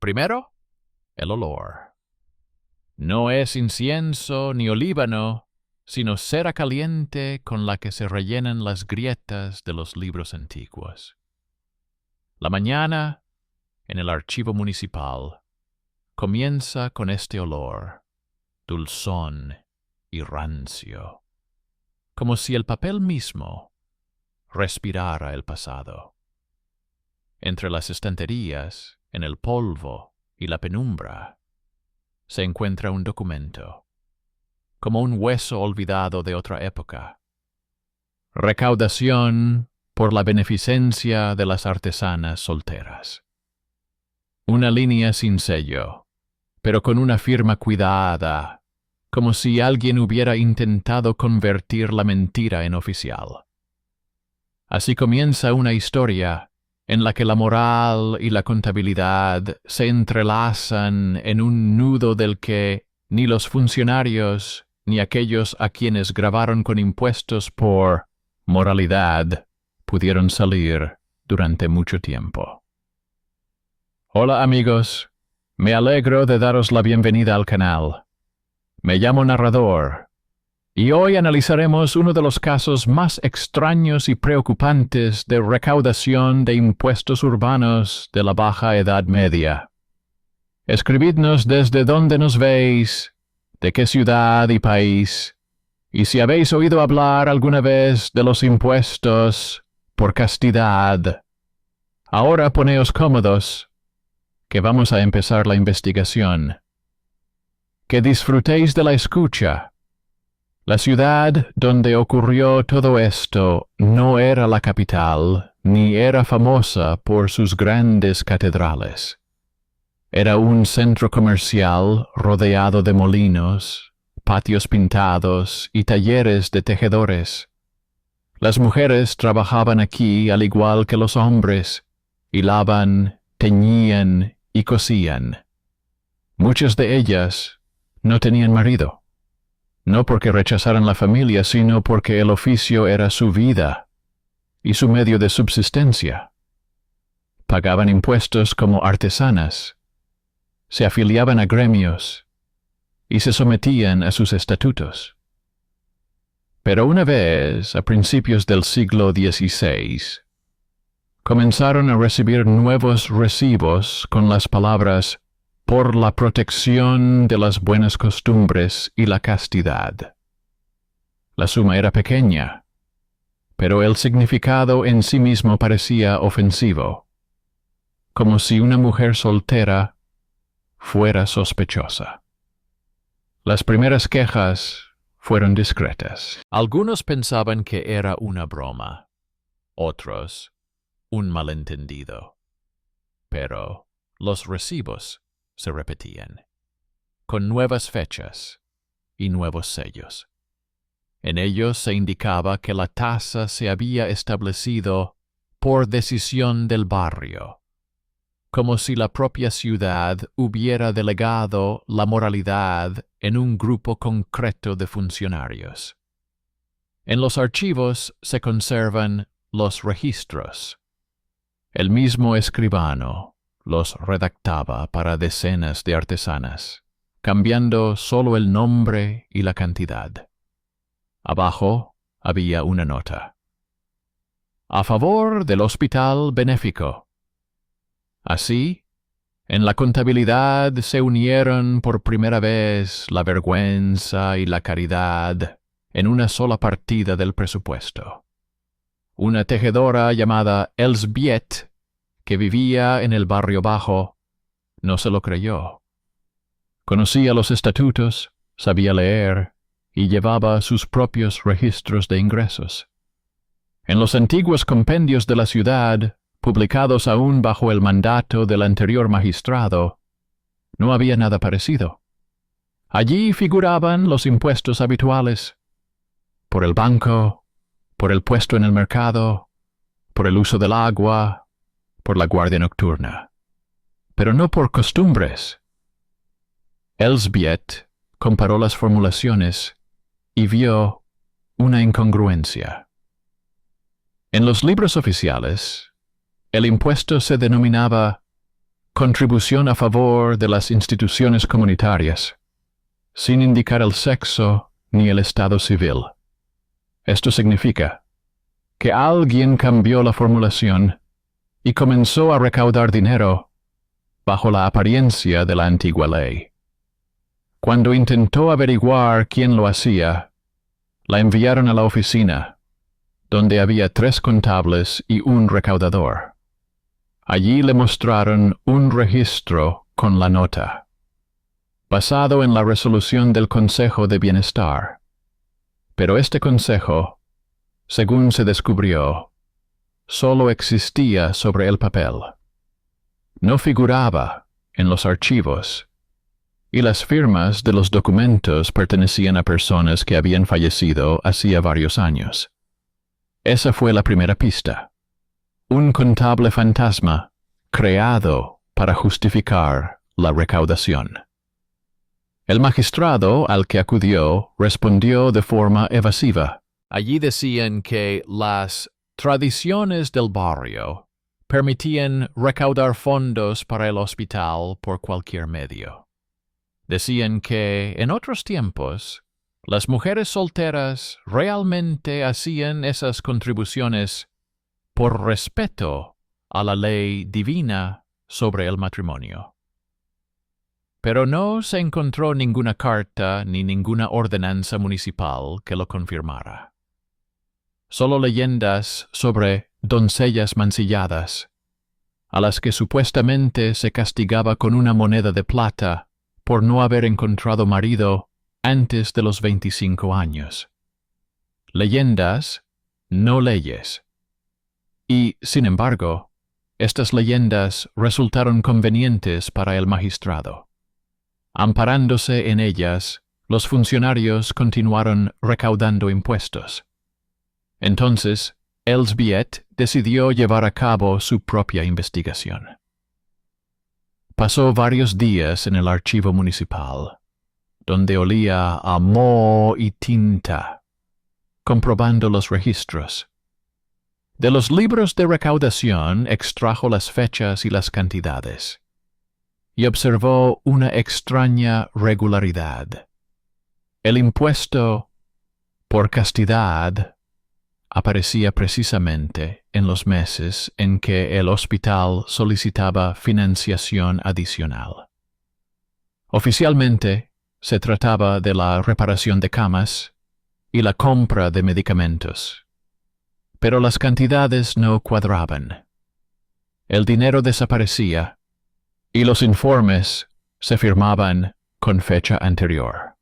Primero, el olor. No es incienso ni olíbano, sino cera caliente con la que se rellenan las grietas de los libros antiguos. La mañana, en el archivo municipal, comienza con este olor, dulzón y rancio, como si el papel mismo respirara el pasado. Entre las estanterías, en el polvo y la penumbra, se encuentra un documento, como un hueso olvidado de otra época. Recaudación por la beneficencia de las artesanas solteras. Una línea sin sello, pero con una firma cuidada, como si alguien hubiera intentado convertir la mentira en oficial. Así comienza una historia en la que la moral y la contabilidad se entrelazan en un nudo del que ni los funcionarios ni aquellos a quienes grabaron con impuestos por moralidad pudieron salir durante mucho tiempo. Hola amigos, me alegro de daros la bienvenida al canal. Me llamo Narrador, y hoy analizaremos uno de los casos más extraños y preocupantes de recaudación de impuestos urbanos de la Baja Edad Media. Escribidnos desde dónde nos veis, de qué ciudad y país, y si habéis oído hablar alguna vez de los impuestos por castidad. Ahora poneos cómodos, que vamos a empezar la investigación. Que disfrutéis de la escucha. La ciudad donde ocurrió todo esto no era la capital, ni era famosa por sus grandes catedrales. Era un centro comercial rodeado de molinos, patios pintados y talleres de tejedores. Las mujeres trabajaban aquí al igual que los hombres, hilaban, teñían y cosían. Muchas de ellas no tenían marido. No porque rechazaran la familia, sino porque el oficio era su vida y su medio de subsistencia. Pagaban impuestos como artesanas, se afiliaban a gremios y se sometían a sus estatutos. Pero una vez, a principios del siglo XVI, comenzaron a recibir nuevos recibos con las palabras por la protección de las buenas costumbres y la castidad. La suma era pequeña, pero el significado en sí mismo parecía ofensivo, como si una mujer soltera fuera sospechosa. Las primeras quejas fueron discretas. Algunos pensaban que era una broma, otros un malentendido, pero los recibos se repetían, con nuevas fechas y nuevos sellos. En ellos se indicaba que la tasa se había establecido por decisión del barrio, como si la propia ciudad hubiera delegado la moralidad en un grupo concreto de funcionarios. En los archivos se conservan los registros. El mismo escribano los redactaba para decenas de artesanas, cambiando solo el nombre y la cantidad. Abajo había una nota: a favor del hospital benéfico. Así, en la contabilidad se unieron por primera vez la vergüenza y la caridad en una sola partida del presupuesto. Una tejedora llamada Elsbiet, que vivía en el barrio bajo, no se lo creyó. Conocía los estatutos, sabía leer y llevaba sus propios registros de ingresos. En los antiguos compendios de la ciudad, publicados aún bajo el mandato del anterior magistrado, no había nada parecido. Allí figuraban los impuestos habituales, por el banco, por el puesto en el mercado, por el uso del agua, por la guardia nocturna, pero no por costumbres. Elsbiet comparó las formulaciones y vio una incongruencia. En los libros oficiales, el impuesto se denominaba contribución a favor de las instituciones comunitarias, sin indicar el sexo ni el estado civil. Esto significa que alguien cambió la formulación y comenzó a recaudar dinero bajo la apariencia de la antigua ley. Cuando intentó averiguar quién lo hacía, la enviaron a la oficina, donde había 3 contables y un recaudador. Allí le mostraron un registro con la nota, basado en la resolución del Consejo de Bienestar. Pero este consejo, según se descubrió, solo existía sobre el papel. No figuraba en los archivos, y las firmas de los documentos pertenecían a personas que habían fallecido hacía varios años. Esa fue la primera pista. Un contable fantasma creado para justificar la recaudación. El magistrado al que acudió respondió de forma evasiva. Allí decían que las tradiciones del barrio permitían recaudar fondos para el hospital por cualquier medio. Decían que, en otros tiempos, las mujeres solteras realmente hacían esas contribuciones por respeto a la ley divina sobre el matrimonio. Pero no se encontró ninguna carta ni ninguna ordenanza municipal que lo confirmara. Solo leyendas sobre doncellas mancilladas, a las que supuestamente se castigaba con una moneda de plata por no haber encontrado marido antes de los 25 años. Leyendas, no leyes. Y, sin embargo, estas leyendas resultaron convenientes para el magistrado. Amparándose en ellas, los funcionarios continuaron recaudando impuestos. Entonces, Elsbeth decidió llevar a cabo su propia investigación. Pasó varios días en el archivo municipal, donde olía a moho y tinta, comprobando los registros. De los libros de recaudación extrajo las fechas y las cantidades, y observó una extraña regularidad. El impuesto por castidad aparecía precisamente en los meses en que el hospital solicitaba financiación adicional. Oficialmente, se trataba de la reparación de camas y la compra de medicamentos. Pero las cantidades no cuadraban. El dinero desaparecía y los informes se firmaban con fecha anterior.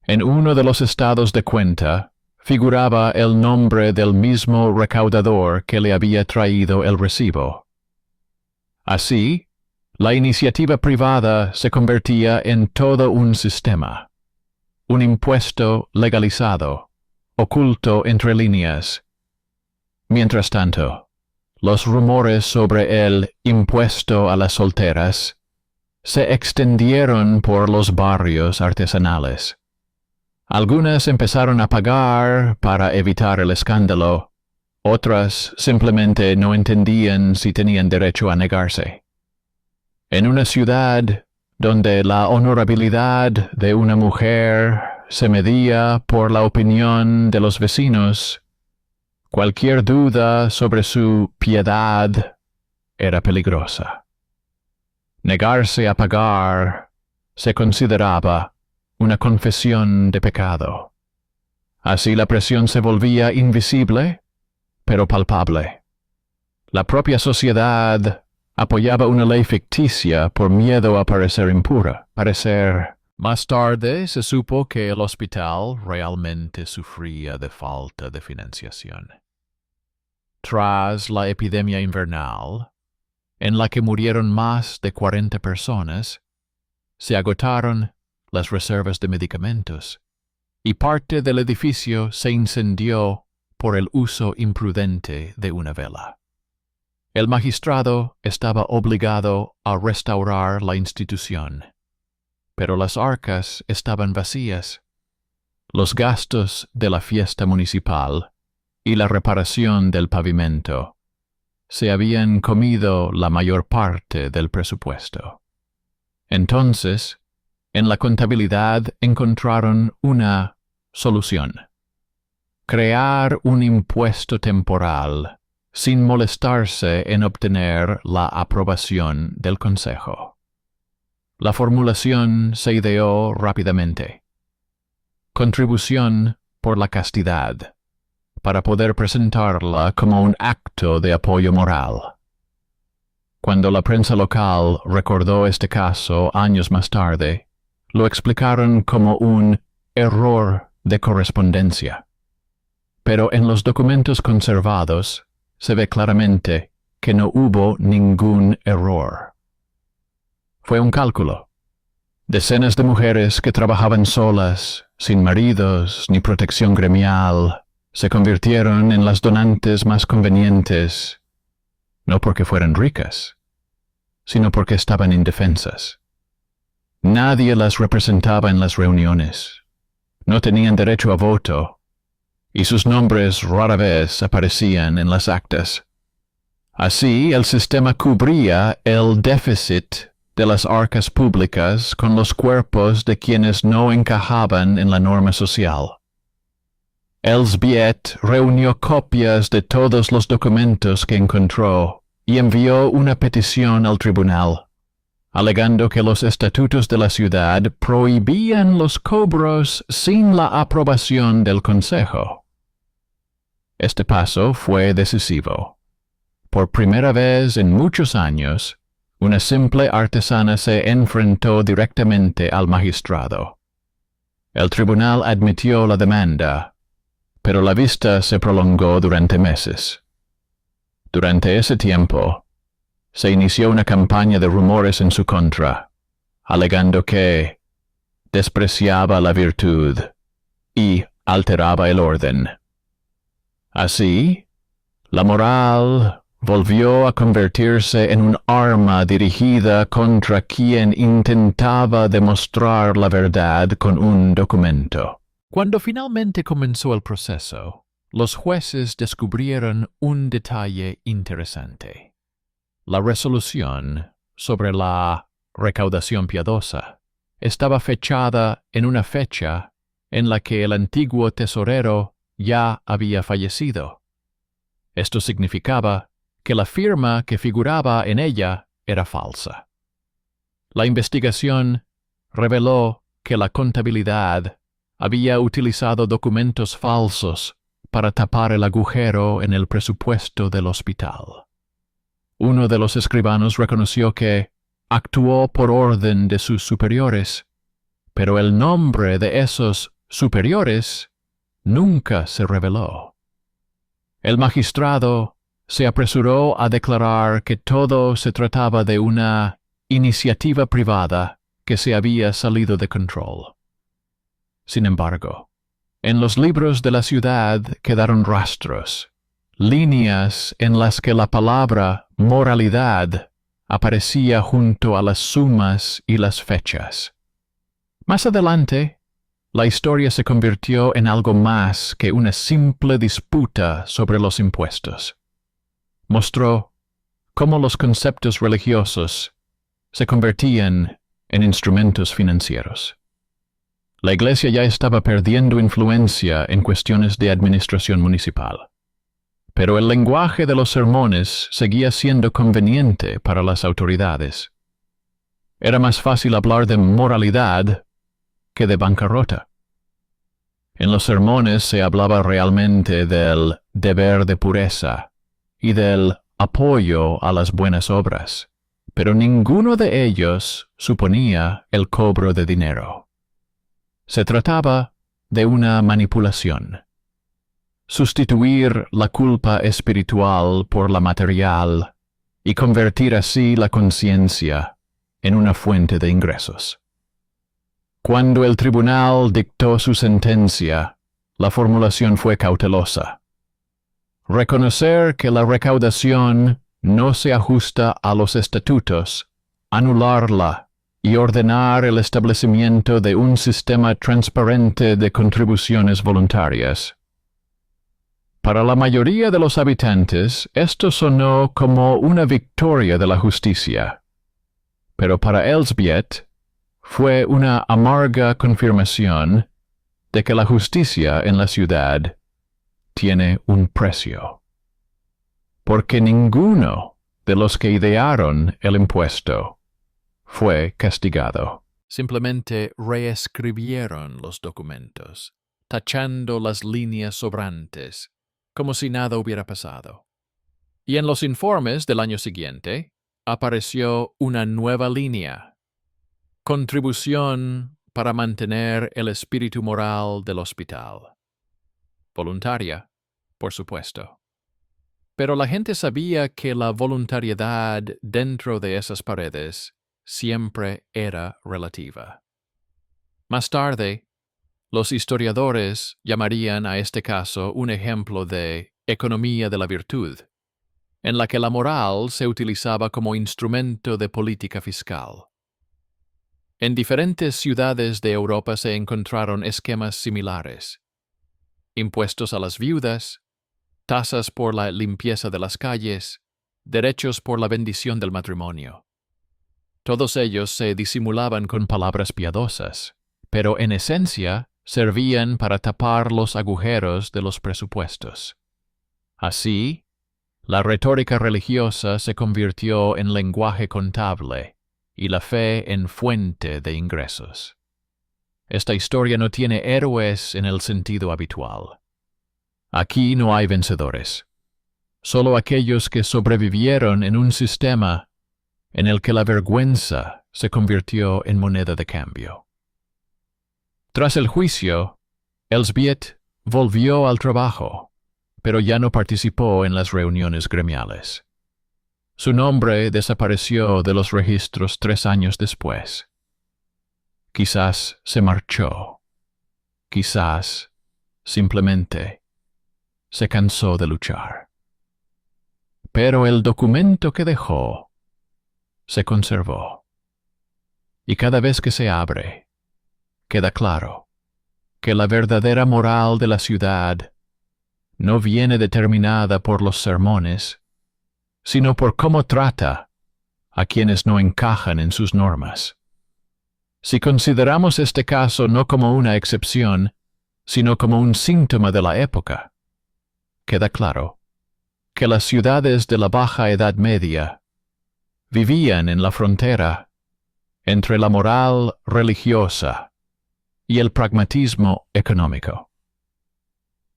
En uno de los estados de cuenta figuraba el nombre del mismo recaudador que le había traído el recibo. Así, la iniciativa privada se convertía en todo un sistema, un impuesto legalizado, oculto entre líneas. Mientras tanto, los rumores sobre el impuesto a las solteras se extendieron por los barrios artesanales. Algunas empezaron a pagar para evitar el escándalo, otras simplemente no entendían si tenían derecho a negarse. En una ciudad donde la honorabilidad de una mujer se medía por la opinión de los vecinos, cualquier duda sobre su piedad era peligrosa. Negarse a pagar se consideraba una confesión de pecado. Así la presión se volvía invisible, pero palpable. La propia sociedad apoyaba una ley ficticia por miedo a parecer impura. Más tarde se supo que el hospital realmente sufría de falta de financiación. Tras la epidemia invernal, en la que murieron más de 40 personas, se agotaron las reservas de medicamentos, y parte del edificio se incendió por el uso imprudente de una vela. El magistrado estaba obligado a restaurar la institución, pero las arcas estaban vacías. Los gastos de la fiesta municipal y la reparación del pavimento se habían comido la mayor parte del presupuesto. Entonces, en la contabilidad encontraron una solución: crear un impuesto temporal sin molestarse en obtener la aprobación del Consejo. La formulación se ideó rápidamente: contribución por la castidad, para poder presentarla como un acto de apoyo moral. Cuando la prensa local recordó este caso años más tarde, lo explicaron como un error de correspondencia. Pero en los documentos conservados se ve claramente que no hubo ningún error. Fue un cálculo. Decenas de mujeres que trabajaban solas, sin maridos ni protección gremial, se convirtieron en las donantes más convenientes, no porque fueran ricas, sino porque estaban indefensas. Nadie las representaba en las reuniones, no tenían derecho a voto, y sus nombres rara vez aparecían en las actas. Así, el sistema cubría el déficit de las arcas públicas con los cuerpos de quienes no encajaban en la norma social. Elsbeth reunió copias de todos los documentos que encontró y envió una petición al tribunal, alegando que los estatutos de la ciudad prohibían los cobros sin la aprobación del Consejo. Este paso fue decisivo. Por primera vez en muchos años, una simple artesana se enfrentó directamente al magistrado. El tribunal admitió la demanda, pero la vista se prolongó durante meses. Durante ese tiempo, se inició una campaña de rumores en su contra, alegando que despreciaba la virtud y alteraba el orden. Así, la moral volvió a convertirse en un arma dirigida contra quien intentaba demostrar la verdad con un documento. Cuando finalmente comenzó el proceso, los jueces descubrieron un detalle interesante. La resolución sobre la recaudación piadosa estaba fechada en una fecha en la que el antiguo tesorero ya había fallecido. Esto significaba que la firma que figuraba en ella era falsa. La investigación reveló que la contabilidad había utilizado documentos falsos para tapar el agujero en el presupuesto del hospital. Uno de los escribanos reconoció que actuó por orden de sus superiores, pero el nombre de esos superiores nunca se reveló. El magistrado se apresuró a declarar que todo se trataba de una iniciativa privada que se había salido de control. Sin embargo, en los libros de la ciudad quedaron rastros, líneas en las que la palabra moralidad aparecía junto a las sumas y las fechas. Más adelante, la historia se convirtió en algo más que una simple disputa sobre los impuestos. Mostró cómo los conceptos religiosos se convertían en instrumentos financieros. La Iglesia ya estaba perdiendo influencia en cuestiones de administración municipal, pero el lenguaje de los sermones seguía siendo conveniente para las autoridades. Era más fácil hablar de moralidad que de bancarrota. En los sermones se hablaba realmente del deber de pureza y del apoyo a las buenas obras, pero ninguno de ellos suponía el cobro de dinero. Se trataba de una manipulación. Sustituir la culpa espiritual por la material y convertir así la conciencia en una fuente de ingresos. Cuando el tribunal dictó su sentencia, la formulación fue cautelosa. Reconocer que la recaudación no se ajusta a los estatutos, anularla y ordenar el establecimiento de un sistema transparente de contribuciones voluntarias. Para la mayoría de los habitantes, esto sonó como una victoria de la justicia. Pero para Elsbeth fue una amarga confirmación de que la justicia en la ciudad tiene un precio. Porque ninguno de los que idearon el impuesto fue castigado. Simplemente reescribieron los documentos, tachando las líneas sobrantes, como si nada hubiera pasado. Y en los informes del año siguiente apareció una nueva línea: contribución para mantener el espíritu moral del hospital. Voluntaria, por supuesto. Pero la gente sabía que la voluntariedad dentro de esas paredes siempre era relativa. Más tarde, los historiadores llamarían a este caso un ejemplo de economía de la virtud, en la que la moral se utilizaba como instrumento de política fiscal. En diferentes ciudades de Europa se encontraron esquemas similares: impuestos a las viudas, tasas por la limpieza de las calles, derechos por la bendición del matrimonio. Todos ellos se disimulaban con palabras piadosas, pero en esencia servían para tapar los agujeros de los presupuestos. Así, la retórica religiosa se convirtió en lenguaje contable y la fe en fuente de ingresos. Esta historia no tiene héroes en el sentido habitual. Aquí no hay vencedores, solo aquellos que sobrevivieron en un sistema en el que la vergüenza se convirtió en moneda de cambio. Tras el juicio, Elsbeth volvió al trabajo, pero ya no participó en las reuniones gremiales. Su nombre desapareció de los registros 3 años después. Quizás se marchó. Quizás, simplemente, se cansó de luchar. Pero el documento que dejó se conservó. Y cada vez que se abre, queda claro que la verdadera moral de la ciudad no viene determinada por los sermones, sino por cómo trata a quienes no encajan en sus normas. Si consideramos este caso no como una excepción, sino como un síntoma de la época, queda claro que las ciudades de la Baja Edad Media vivían en la frontera entre la moral religiosa y el pragmatismo económico.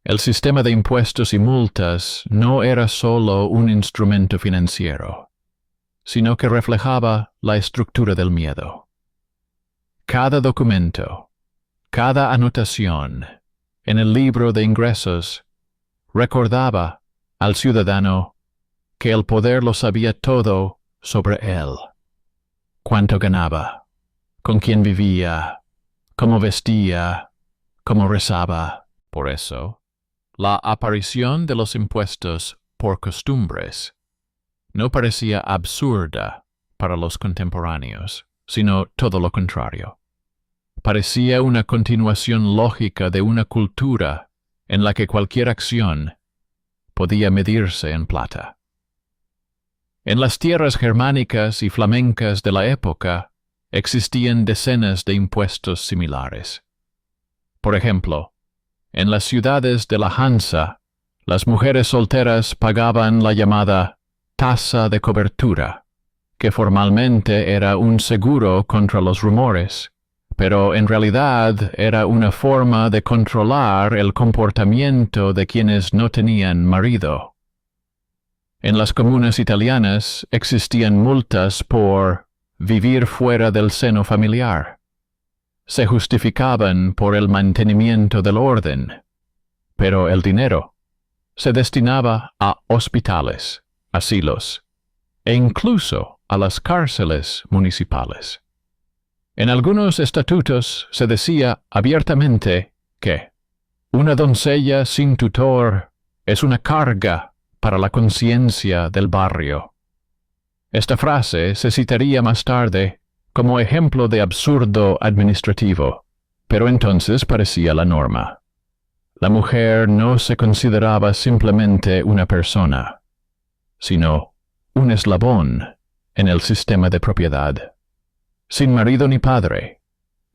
El sistema de impuestos y multas no era solo un instrumento financiero, sino que reflejaba la estructura del miedo. Cada documento, cada anotación en el libro de ingresos recordaba al ciudadano que el poder lo sabía todo sobre él: cuánto ganaba, con quién vivía, cómo vestía, cómo rezaba. Por eso, la aparición de los impuestos por costumbres no parecía absurda para los contemporáneos, sino todo lo contrario. Parecía una continuación lógica de una cultura en la que cualquier acción podía medirse en plata. En las tierras germánicas y flamencas de la época existían decenas de impuestos similares. Por ejemplo, en las ciudades de la Hansa, las mujeres solteras pagaban la llamada tasa de cobertura, que formalmente era un seguro contra los rumores, pero en realidad era una forma de controlar el comportamiento de quienes no tenían marido. En las comunas italianas existían multas por vivir fuera del seno familiar. Se justificaban por el mantenimiento del orden, pero el dinero se destinaba a hospitales, asilos e incluso a las cárceles municipales. En algunos estatutos se decía abiertamente que una doncella sin tutor es una carga para la conciencia del barrio. Esta frase se citaría más tarde como ejemplo de absurdo administrativo, pero entonces parecía la norma. La mujer no se consideraba simplemente una persona, sino un eslabón en el sistema de propiedad. Sin marido ni padre,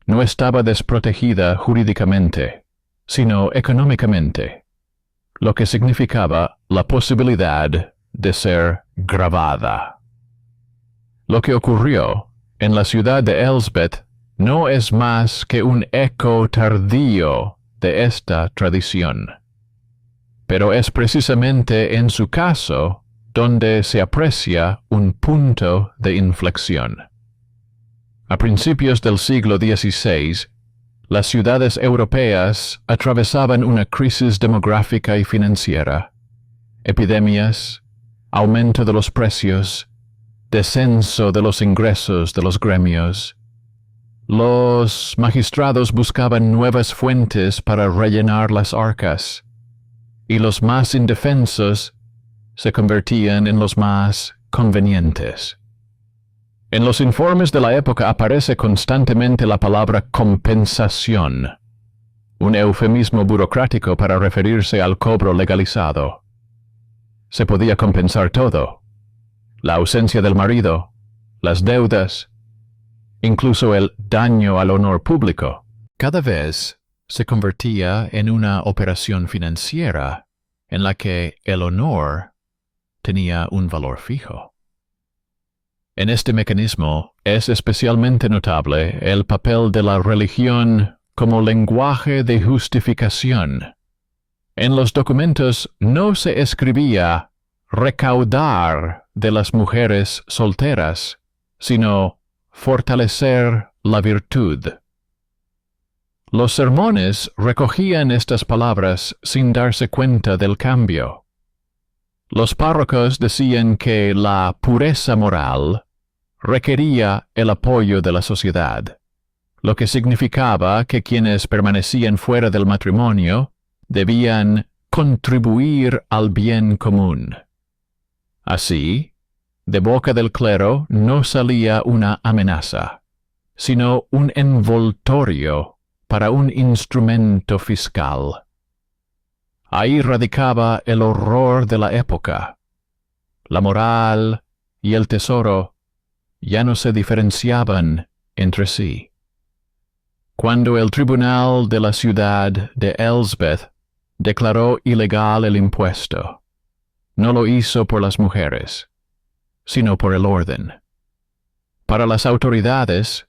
no estaba desprotegida jurídicamente, sino económicamente, lo que significaba la posibilidad de ser grabada. Lo que ocurrió en la ciudad de Elsbeth no es más que un eco tardío de esta tradición. Pero es precisamente en su caso donde se aprecia un punto de inflexión. A principios del siglo XVI, las ciudades europeas atravesaban una crisis demográfica y financiera, epidemias, aumento de los precios, descenso de los ingresos de los gremios. Los magistrados buscaban nuevas fuentes para rellenar las arcas, y los más indefensos se convertían en los más convenientes. En los informes de la época aparece constantemente la palabra compensación, un eufemismo burocrático para referirse al cobro legalizado. Se podía compensar todo: la ausencia del marido, las deudas, incluso el daño al honor público. Cada vez se convertía en una operación financiera en la que el honor tenía un valor fijo. En este mecanismo es especialmente notable el papel de la religión como lenguaje de justificación. En los documentos no se escribía recaudar de las mujeres solteras, sino fortalecer la virtud. Los sermones recogían estas palabras sin darse cuenta del cambio. Los párrocos decían que la pureza moral requería el apoyo de la sociedad, lo que significaba que quienes permanecían fuera del matrimonio debían contribuir al bien común. Así, de boca del clero no salía una amenaza, sino un envoltorio para un instrumento fiscal. Ahí radicaba el horror de la época. La moral y el tesoro ya no se diferenciaban entre sí. Cuando el tribunal de la ciudad de Elsbeth declaró ilegal el impuesto, no lo hizo por las mujeres, sino por el orden. Para las autoridades,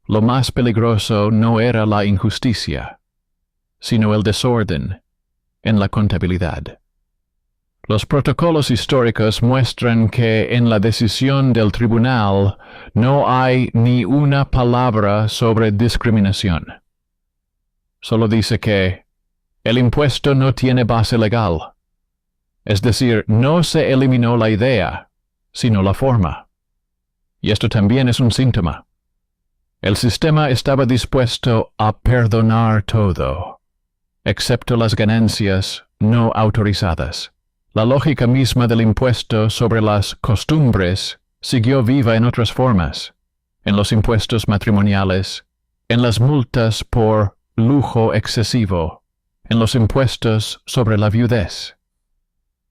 lo más peligroso no era la injusticia, sino el desorden en la contabilidad. Los protocolos históricos muestran que en la decisión del tribunal no hay ni una palabra sobre discriminación. Solo dice que el impuesto no tiene base legal. Es decir, no se eliminó la idea, sino la forma. Y esto también es un síntoma. El sistema estaba dispuesto a perdonar todo, excepto las ganancias no autorizadas. La lógica misma del impuesto sobre las costumbres siguió viva en otras formas, en los impuestos matrimoniales, en las multas por lujo excesivo, en los impuestos sobre la viudez.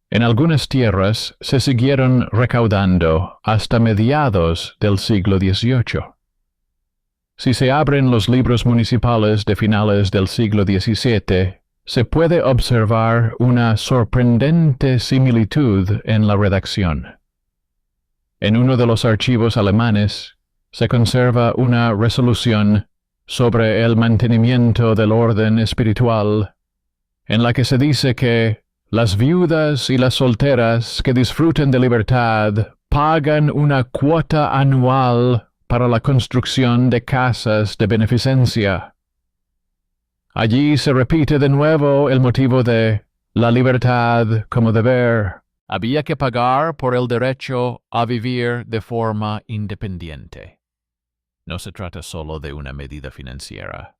En algunas tierras se siguieron recaudando hasta mediados del siglo XVIII. Si se abren los libros municipales de finales del siglo XVII, se puede observar una sorprendente similitud en la redacción. En uno de los archivos alemanes se conserva una resolución sobre el mantenimiento del orden espiritual, en la que se dice que las viudas y las solteras que disfruten de libertad pagan una cuota anual para la construcción de casas de beneficencia. Allí se repite de nuevo el motivo de la libertad como deber. Había que pagar por el derecho a vivir de forma independiente. No se trata solo de una medida financiera,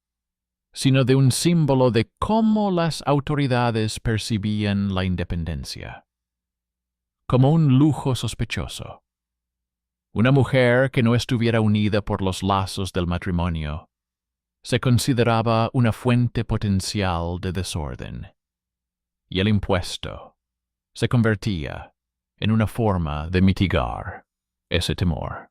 sino de un símbolo de cómo las autoridades percibían la independencia, como un lujo sospechoso. Una mujer que no estuviera unida por los lazos del matrimonio se consideraba una fuente potencial de desorden, y el impuesto se convertía en una forma de mitigar ese temor.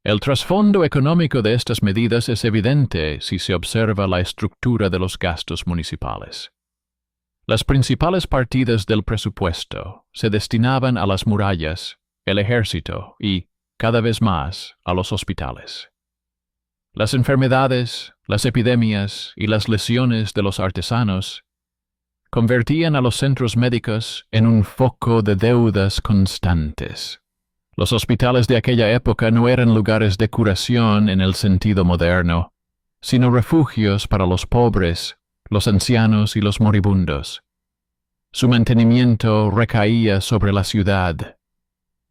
El trasfondo económico de estas medidas es evidente si se observa la estructura de los gastos municipales. Las principales partidas del presupuesto se destinaban a las murallas, el ejército y, cada vez más, a los hospitales. Las enfermedades, las epidemias y las lesiones de los artesanos convertían a los centros médicos en un foco de deudas constantes. Los hospitales de aquella época no eran lugares de curación en el sentido moderno, sino refugios para los pobres, los ancianos y los moribundos. Su mantenimiento recaía sobre la ciudad,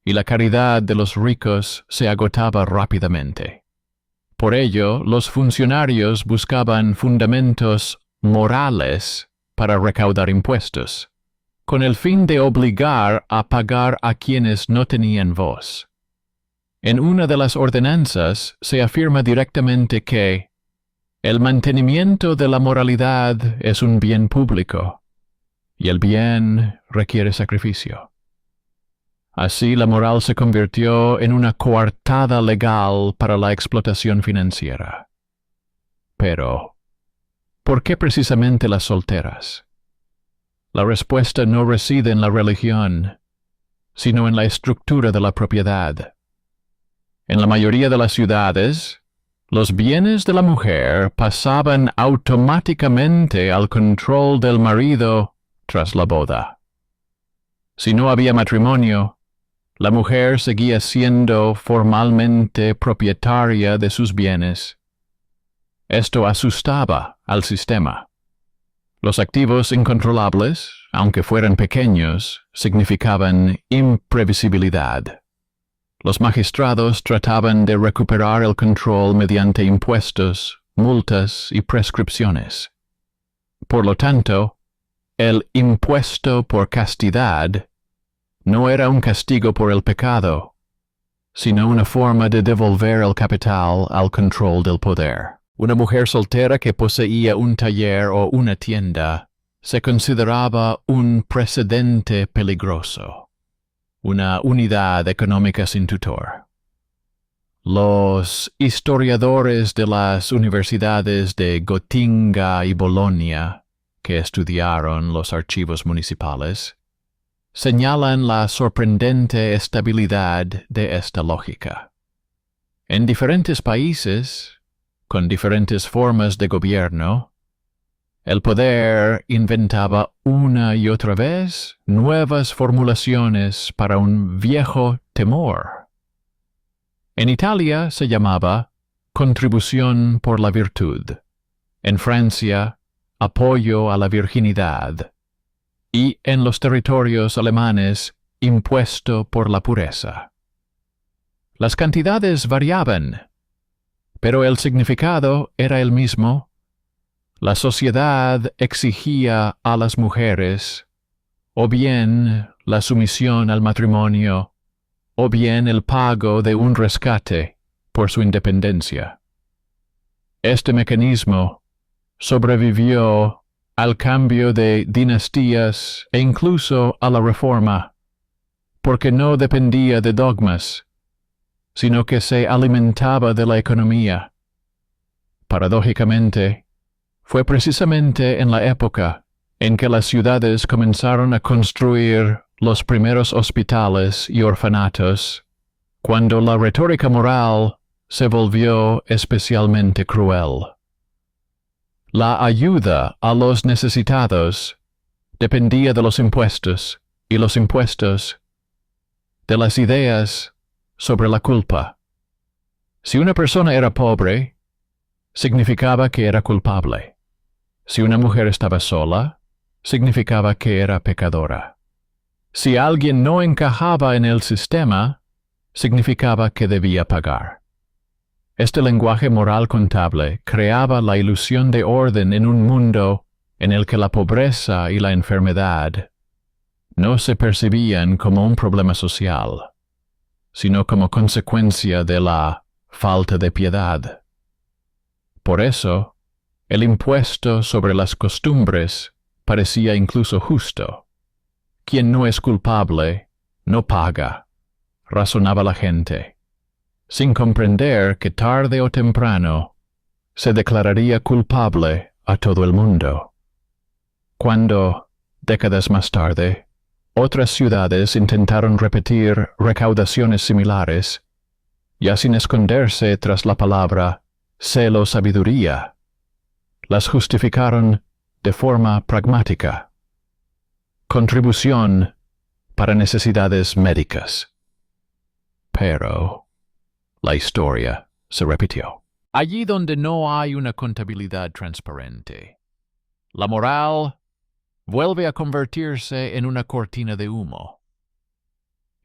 y la caridad de los ricos se agotaba rápidamente. Por ello, los funcionarios buscaban fundamentos morales para recaudar impuestos, con el fin de obligar a pagar a quienes no tenían voz. En una de las ordenanzas se afirma directamente que el mantenimiento de la moralidad es un bien público, y el bien requiere sacrificio. Así la moral se convirtió en una coartada legal para la explotación financiera. Pero, ¿por qué precisamente las solteras? La respuesta no reside en la religión, sino en la estructura de la propiedad. En la mayoría de las ciudades, los bienes de la mujer pasaban automáticamente al control del marido tras la boda. Si no había matrimonio, la mujer seguía siendo formalmente propietaria de sus bienes. Esto asustaba al sistema. Los activos incontrolables, aunque fueran pequeños, significaban imprevisibilidad. Los magistrados trataban de recuperar el control mediante impuestos, multas y prescripciones. Por lo tanto, el impuesto por castidad no era un castigo por el pecado, sino una forma de devolver el capital al control del poder. Una mujer soltera que poseía un taller o una tienda se consideraba un precedente peligroso, una unidad económica sin tutor. Los historiadores de las universidades de Gotinga y Bolonia, que estudiaron los archivos municipales, señalan la sorprendente estabilidad de esta lógica. En diferentes países, con diferentes formas de gobierno, el poder inventaba una y otra vez nuevas formulaciones para un viejo temor. En Italia se llamaba contribución por la virtud, en Francia, apoyo a la virginidad, y en los territorios alemanes, impuesto por la pureza. Las cantidades variaban, pero el significado era el mismo. La sociedad exigía a las mujeres, o bien la sumisión al matrimonio, o bien el pago de un rescate por su independencia. Este mecanismo sobrevivió al cambio de dinastías e incluso a la reforma, porque no dependía de dogmas, sino que se alimentaba de la economía. Paradójicamente, fue precisamente en la época en que las ciudades comenzaron a construir los primeros hospitales y orfanatos, cuando la retórica moral se volvió especialmente cruel. La ayuda a los necesitados dependía de los impuestos, y los impuestos de las ideas sobre la culpa. Si una persona era pobre, significaba que era culpable. Si una mujer estaba sola, significaba que era pecadora. Si alguien no encajaba en el sistema, significaba que debía pagar. Este lenguaje moral contable creaba la ilusión de orden en un mundo en el que la pobreza y la enfermedad no se percibían como un problema social, sino como consecuencia de la falta de piedad. Por eso, el impuesto sobre las costumbres parecía incluso justo. Quien no es culpable, no paga, razonaba la gente, sin comprender que tarde o temprano se declararía culpable a todo el mundo. Cuando, décadas más tarde, otras ciudades intentaron repetir recaudaciones similares, ya sin esconderse tras la palabra celo sabiduría, las justificaron de forma pragmática. Contribución para necesidades médicas. Pero la historia se repitió. Allí donde no hay una contabilidad transparente, la moral vuelve a convertirse en una cortina de humo.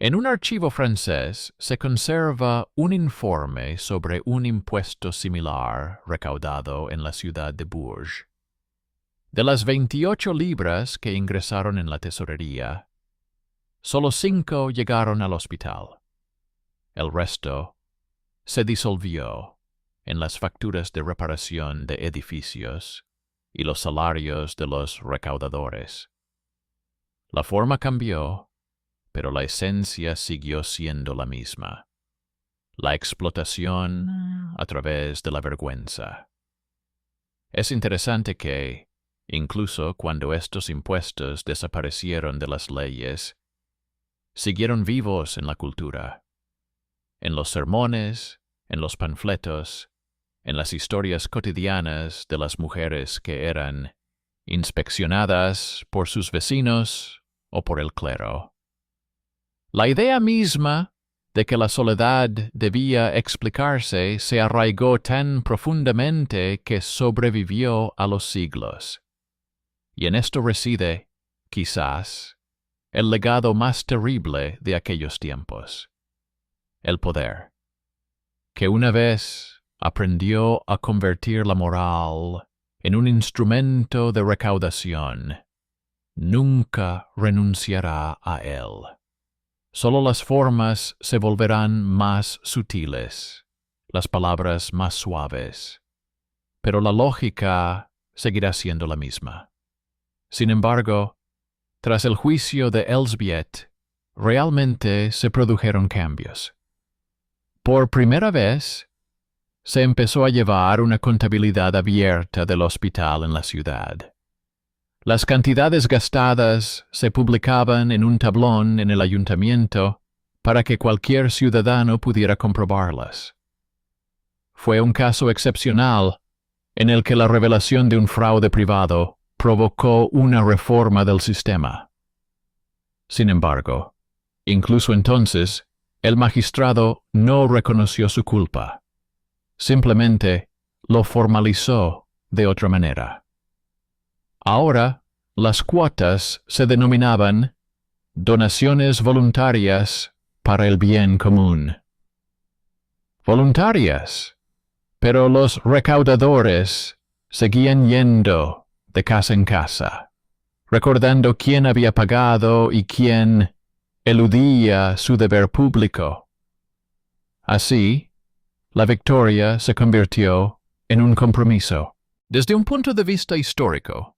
En un archivo francés se conserva un informe sobre un impuesto similar recaudado en la ciudad de Bourges. De las 28 libras que ingresaron en la tesorería, solo 5 llegaron al hospital. El resto se disolvió en las facturas de reparación de edificios y los salarios de los recaudadores. La forma cambió, pero la esencia siguió siendo la misma. La explotación a través de la vergüenza. Es interesante que, incluso cuando estos impuestos desaparecieron de las leyes, siguieron vivos en la cultura, en los sermones, en los panfletos, en las historias cotidianas de las mujeres que eran inspeccionadas por sus vecinos o por el clero. La idea misma de que la soledad debía explicarse se arraigó tan profundamente que sobrevivió a los siglos. Y en esto reside, quizás, el legado más terrible de aquellos tiempos. El poder, que una vez aprendió a convertir la moral en un instrumento de recaudación, nunca renunciará a él. Solo las formas se volverán más sutiles, las palabras más suaves, pero la lógica seguirá siendo la misma. Sin embargo, tras el juicio de Elsbeth, realmente se produjeron cambios. Por primera vez, se empezó a llevar una contabilidad abierta del hospital en la ciudad. Las cantidades gastadas se publicaban en un tablón en el ayuntamiento para que cualquier ciudadano pudiera comprobarlas. Fue un caso excepcional en el que la revelación de un fraude privado provocó una reforma del sistema. Sin embargo, incluso entonces, el magistrado no reconoció su culpa. Simplemente lo formalizó de otra manera. Ahora, las cuotas se denominaban donaciones voluntarias para el bien común. Voluntarias, pero los recaudadores seguían yendo de casa en casa, recordando quién había pagado y quién eludía su deber público. Así, la victoria se convirtió en un compromiso. Desde un punto de vista histórico,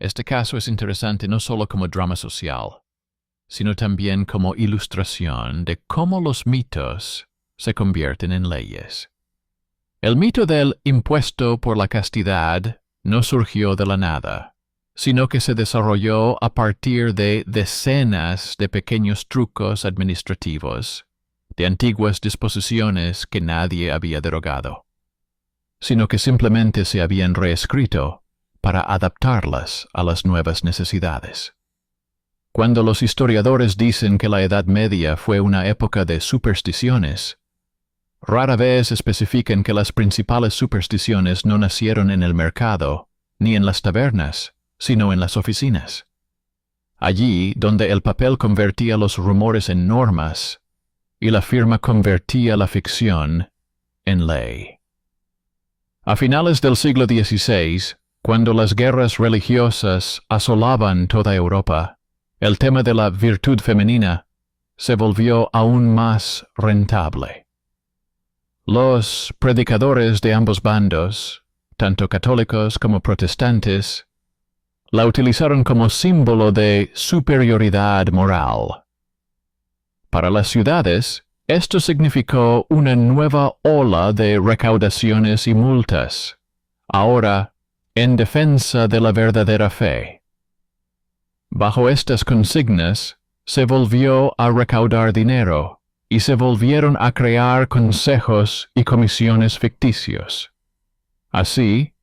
este caso es interesante no solo como drama social, sino también como ilustración de cómo los mitos se convierten en leyes. El mito del impuesto por la castidad no surgió de la nada, sino que se desarrolló a partir de decenas de pequeños trucos administrativos, de antiguas disposiciones que nadie había derogado, sino que simplemente se habían reescrito para adaptarlas a las nuevas necesidades. Cuando los historiadores dicen que la Edad Media fue una época de supersticiones, rara vez especifican que las principales supersticiones no nacieron en el mercado, ni en las tabernas, sino en las oficinas. Allí donde el papel convertía los rumores en normas, y la firma convertía la ficción en ley. A finales del siglo XVI, cuando las guerras religiosas asolaban toda Europa, el tema de la virtud femenina se volvió aún más rentable. Los predicadores de ambos bandos, tanto católicos como protestantes, la utilizaron como símbolo de superioridad moral. Para las ciudades, esto significó una nueva ola de recaudaciones y multas, ahora en defensa de la verdadera fe. Bajo estas consignas, se volvió a recaudar dinero y se volvieron a crear consejos y comisiones ficticios. Así,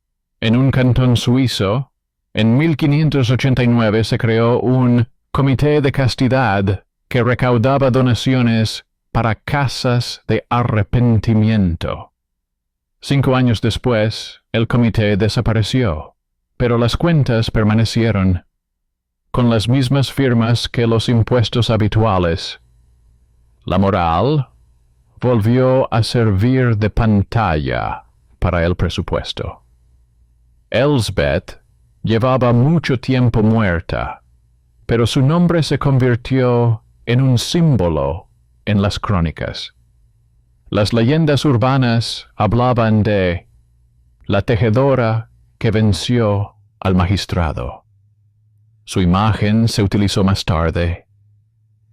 en un cantón suizo, en 1589 se creó un comité de castidad que recaudaba donaciones para casas de arrepentimiento. 5 años después, el comité desapareció, pero las cuentas permanecieron, con las mismas firmas que los impuestos habituales. La moral volvió a servir de pantalla para el presupuesto. Elsbeth llevaba mucho tiempo muerta, pero su nombre se convirtió en un símbolo en las crónicas. Las leyendas urbanas hablaban de la tejedora que venció al magistrado. Su imagen se utilizó más tarde,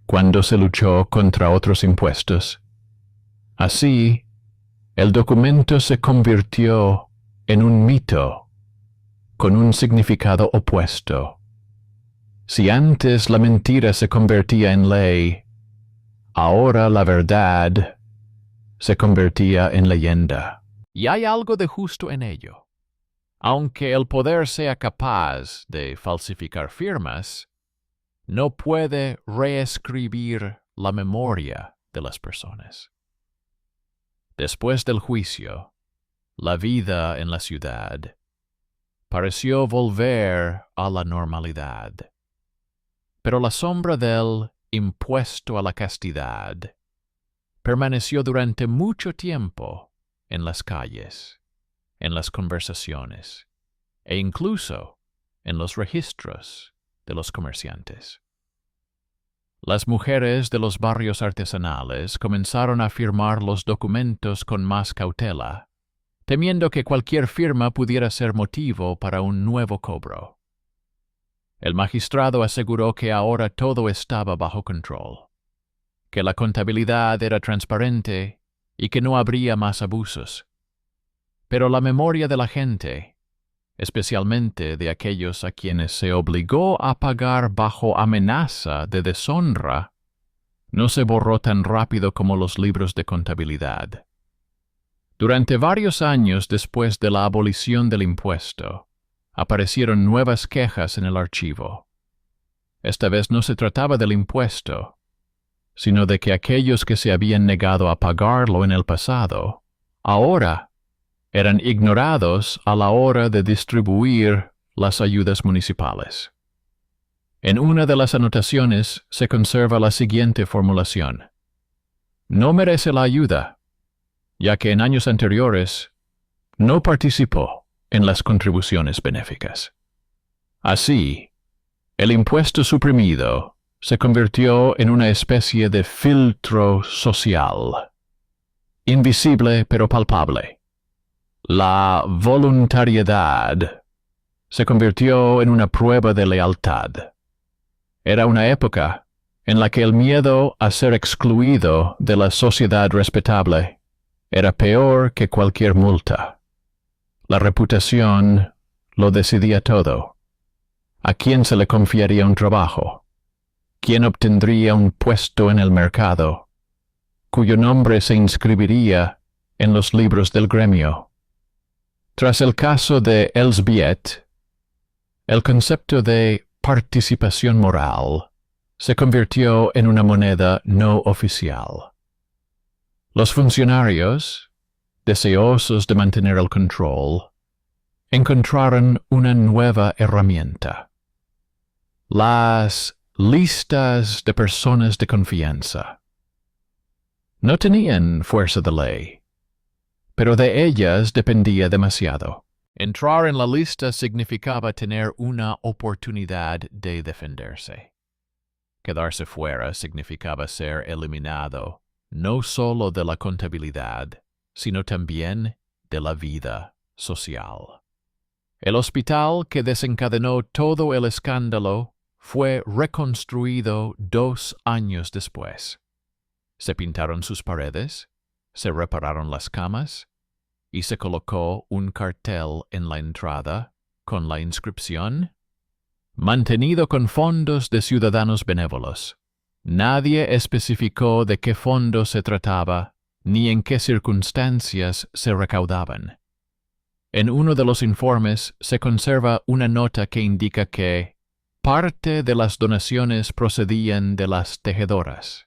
cuando se luchó contra otros impuestos. Así, el documento se convirtió en un mito, con un significado opuesto. Si antes la mentira se convertía en ley, ahora la verdad se convertía en leyenda. Y hay algo de justo en ello. Aunque el poder sea capaz de falsificar firmas, no puede reescribir la memoria de las personas. Después del juicio, la vida en la ciudad pareció volver a la normalidad. Pero la sombra del impuesto a la castidad permaneció durante mucho tiempo en las calles, en las conversaciones e incluso en los registros de los comerciantes. Las mujeres de los barrios artesanales comenzaron a firmar los documentos con más cautela, temiendo que cualquier firma pudiera ser motivo para un nuevo cobro. El magistrado aseguró que ahora todo estaba bajo control, que la contabilidad era transparente y que no habría más abusos. Pero la memoria de la gente, especialmente de aquellos a quienes se obligó a pagar bajo amenaza de deshonra, no se borró tan rápido como los libros de contabilidad. Durante varios años después de la abolición del impuesto, aparecieron nuevas quejas en el archivo. Esta vez no se trataba del impuesto, sino de que aquellos que se habían negado a pagarlo en el pasado, ahora eran ignorados a la hora de distribuir las ayudas municipales. En una de las anotaciones se conserva la siguiente formulación: no merece la ayuda, ya que en años anteriores no participó en las contribuciones benéficas. Así, el impuesto suprimido se convirtió en una especie de filtro social, invisible pero palpable. La voluntariedad se convirtió en una prueba de lealtad. Era una época en la que el miedo a ser excluido de la sociedad respetable era peor que cualquier multa. La reputación lo decidía todo. ¿A quién se le confiaría un trabajo? ¿Quién obtendría un puesto en el mercado, cuyo nombre se inscribiría en los libros del gremio? Tras el caso de Elsbeth, el concepto de participación moral se convirtió en una moneda no oficial. Los funcionarios, deseosos de mantener el control, encontraron una nueva herramienta: las listas de personas de confianza. No tenían fuerza de ley, pero de ellas dependía demasiado. Entrar en la lista significaba tener una oportunidad de defenderse. Quedarse fuera significaba ser eliminado no solo de la contabilidad, sino también de la vida social. El hospital que desencadenó todo el escándalo fue reconstruido 2 años después. Se pintaron sus paredes, se repararon las camas y se colocó un cartel en la entrada con la inscripción: mantenido con fondos de ciudadanos benévolos. Nadie especificó de qué fondos se trataba ni en qué circunstancias se recaudaban. En uno de los informes se conserva una nota que indica que parte de las donaciones procedían de las tejedoras.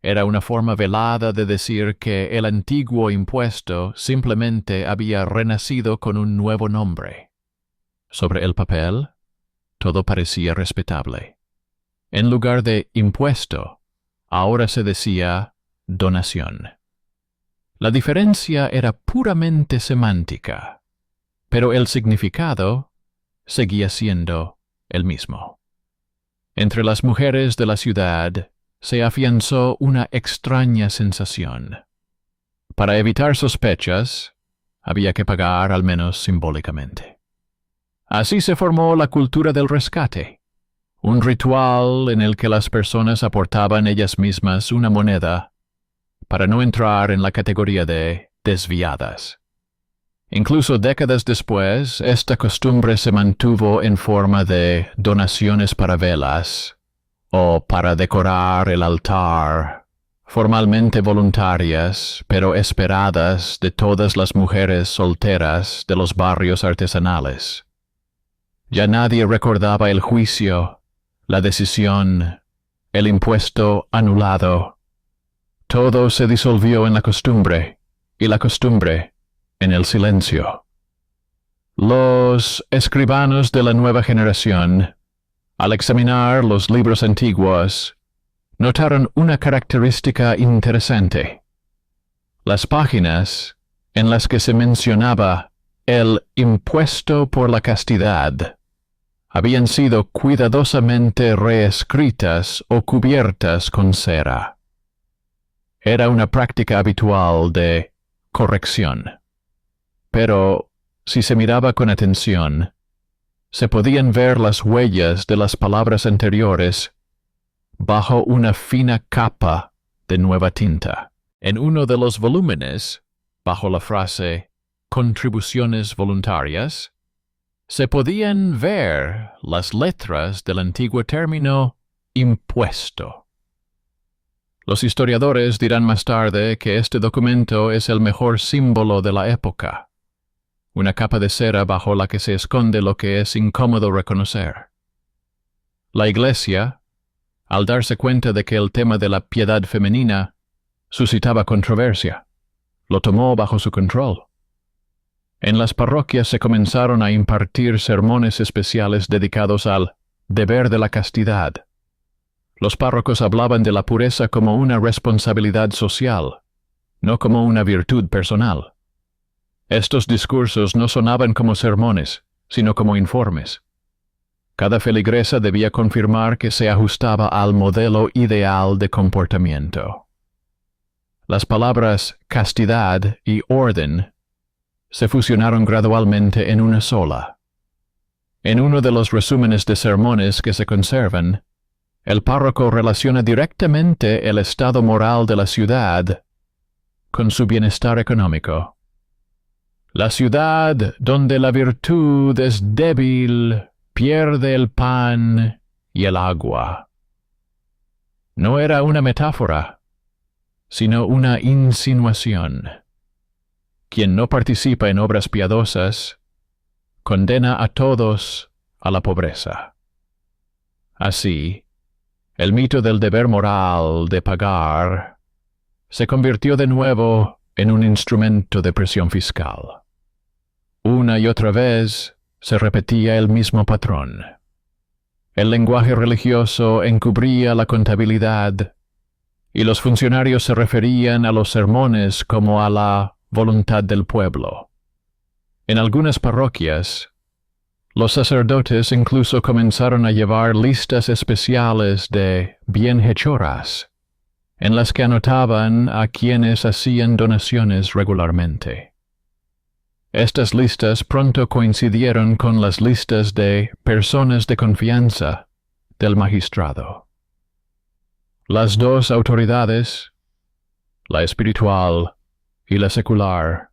Era una forma velada de decir que el antiguo impuesto simplemente había renacido con un nuevo nombre. Sobre el papel, todo parecía respetable. En lugar de impuesto, ahora se decía donación. La diferencia era puramente semántica, pero el significado seguía siendo el mismo. Entre las mujeres de la ciudad se afianzó una extraña sensación. Para evitar sospechas, había que pagar al menos simbólicamente. Así se formó la cultura del rescate, un ritual en el que las personas aportaban ellas mismas una moneda para no entrar en la categoría de desviadas. Incluso décadas después, esta costumbre se mantuvo en forma de donaciones para velas o para decorar el altar, formalmente voluntarias, pero esperadas de todas las mujeres solteras de los barrios artesanales. Ya nadie recordaba el juicio, la decisión, el impuesto anulado. Todo se disolvió en la costumbre, y la costumbre en el silencio. Los escribanos de la nueva generación, al examinar los libros antiguos, notaron una característica interesante. Las páginas en las que se mencionaba el impuesto por la castidad habían sido cuidadosamente reescritas o cubiertas con cera. Era una práctica habitual de corrección. Pero, si se miraba con atención, se podían ver las huellas de las palabras anteriores bajo una fina capa de nueva tinta. En uno de los volúmenes, bajo la frase contribuciones voluntarias, se podían ver las letras del antiguo término impuesto. Los historiadores dirán más tarde que este documento es el mejor símbolo de la época, una capa de cera bajo la que se esconde lo que es incómodo reconocer. La Iglesia, al darse cuenta de que el tema de la piedad femenina suscitaba controversia, lo tomó bajo su control. En las parroquias se comenzaron a impartir sermones especiales dedicados al deber de la castidad. Los párrocos hablaban de la pureza como una responsabilidad social, no como una virtud personal. Estos discursos no sonaban como sermones, sino como informes. Cada feligresa debía confirmar que se ajustaba al modelo ideal de comportamiento. Las palabras castidad y orden se fusionaron gradualmente en una sola. En uno de los resúmenes de sermones que se conservan, el párroco relaciona directamente el estado moral de la ciudad con su bienestar económico. La ciudad donde la virtud es débil pierde el pan y el agua. No era una metáfora, sino una insinuación. Quien no participa en obras piadosas condena a todos a la pobreza. Así, el mito del deber moral de pagar se convirtió de nuevo en un instrumento de presión fiscal. Una y otra vez se repetía el mismo patrón. El lenguaje religioso encubría la contabilidad, y los funcionarios se referían a los sermones como a la voluntad del pueblo. En algunas parroquias, los sacerdotes incluso comenzaron a llevar listas especiales de bienhechoras, en las que anotaban a quienes hacían donaciones regularmente. Estas listas pronto coincidieron con las listas de personas de confianza del magistrado. Las dos autoridades, la espiritual y la secular,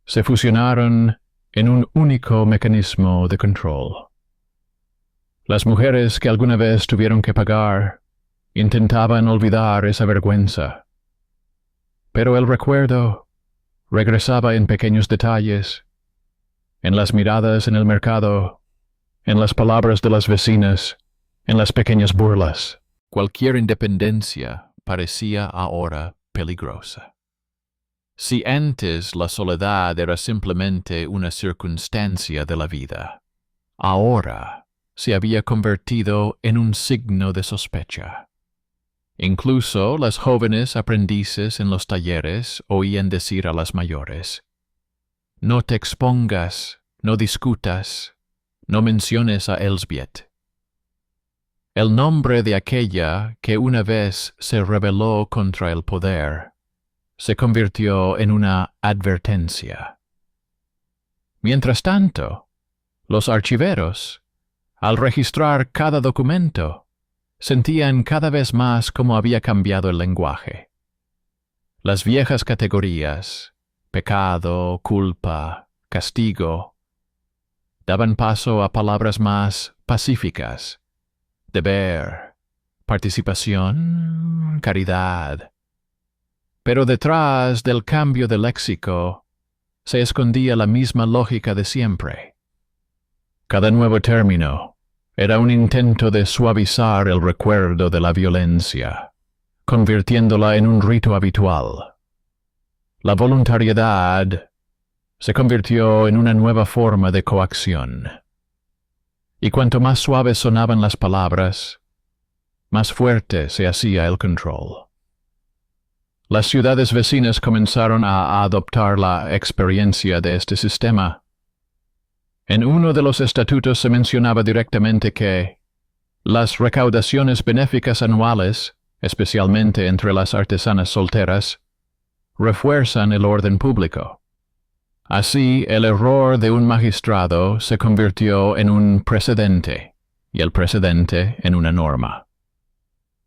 se fusionaron en un único mecanismo de control. Las mujeres que alguna vez tuvieron que pagar intentaban olvidar esa vergüenza, pero el recuerdo regresaba en pequeños detalles, en las miradas en el mercado, en las palabras de las vecinas, en las pequeñas burlas. Cualquier independencia parecía ahora peligrosa. Si antes la soledad era simplemente una circunstancia de la vida, ahora se había convertido en un signo de sospecha. Incluso las jóvenes aprendices en los talleres oían decir a las mayores: «No te expongas, no discutas, no menciones a Elsbeth». El nombre de aquella que una vez se rebeló contra el poder se convirtió en una advertencia. Mientras tanto, los archiveros, al registrar cada documento, sentían cada vez más cómo había cambiado el lenguaje. Las viejas categorías, pecado, culpa, castigo, daban paso a palabras más pacíficas: deber, participación, caridad. Pero detrás del cambio de léxico se escondía la misma lógica de siempre. Cada nuevo término era un intento de suavizar el recuerdo de la violencia, convirtiéndola en un rito habitual. La voluntariedad se convirtió en una nueva forma de coacción. Y cuanto más suaves sonaban las palabras, más fuerte se hacía el control. Las ciudades vecinas comenzaron a adoptar la experiencia de este sistema. En uno de los estatutos se mencionaba directamente que las recaudaciones benéficas anuales, especialmente entre las artesanas solteras, refuerzan el orden público. Así, el error de un magistrado se convirtió en un precedente, y el precedente en una norma.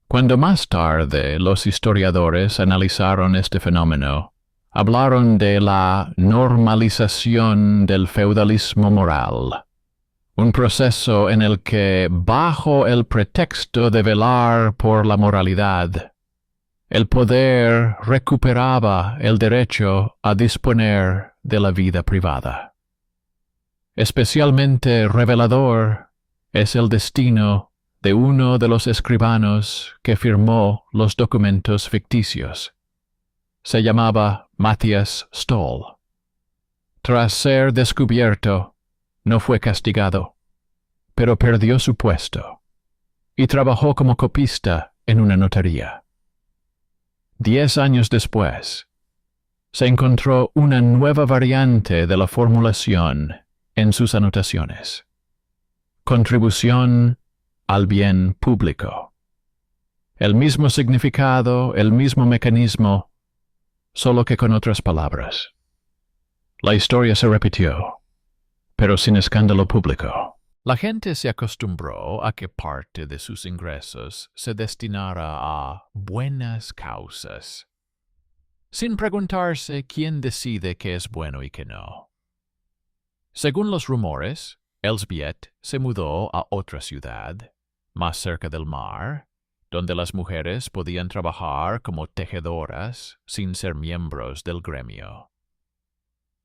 Cuando más tarde los historiadores analizaron este fenómeno, hablaron de la normalización del feudalismo moral, un proceso en el que, bajo el pretexto de velar por la moralidad, el poder recuperaba el derecho a disponer de la vida privada. Especialmente revelador es el destino de uno de los escribanos que firmó los documentos ficticios. Se llamaba Matthias Stoll. Tras ser descubierto, no fue castigado, pero perdió su puesto y trabajó como copista en una notaría. 10 años después, se encontró una nueva variante de la formulación en sus anotaciones: contribución al bien público. El mismo significado, el mismo mecanismo, solo que con otras palabras. La historia se repitió, pero sin escándalo público. La gente se acostumbró a que parte de sus ingresos se destinara a buenas causas, sin preguntarse quién decide qué es bueno y qué no. Según los rumores, Elsbeth se mudó a otra ciudad, más cerca del mar, donde las mujeres podían trabajar como tejedoras sin ser miembros del gremio.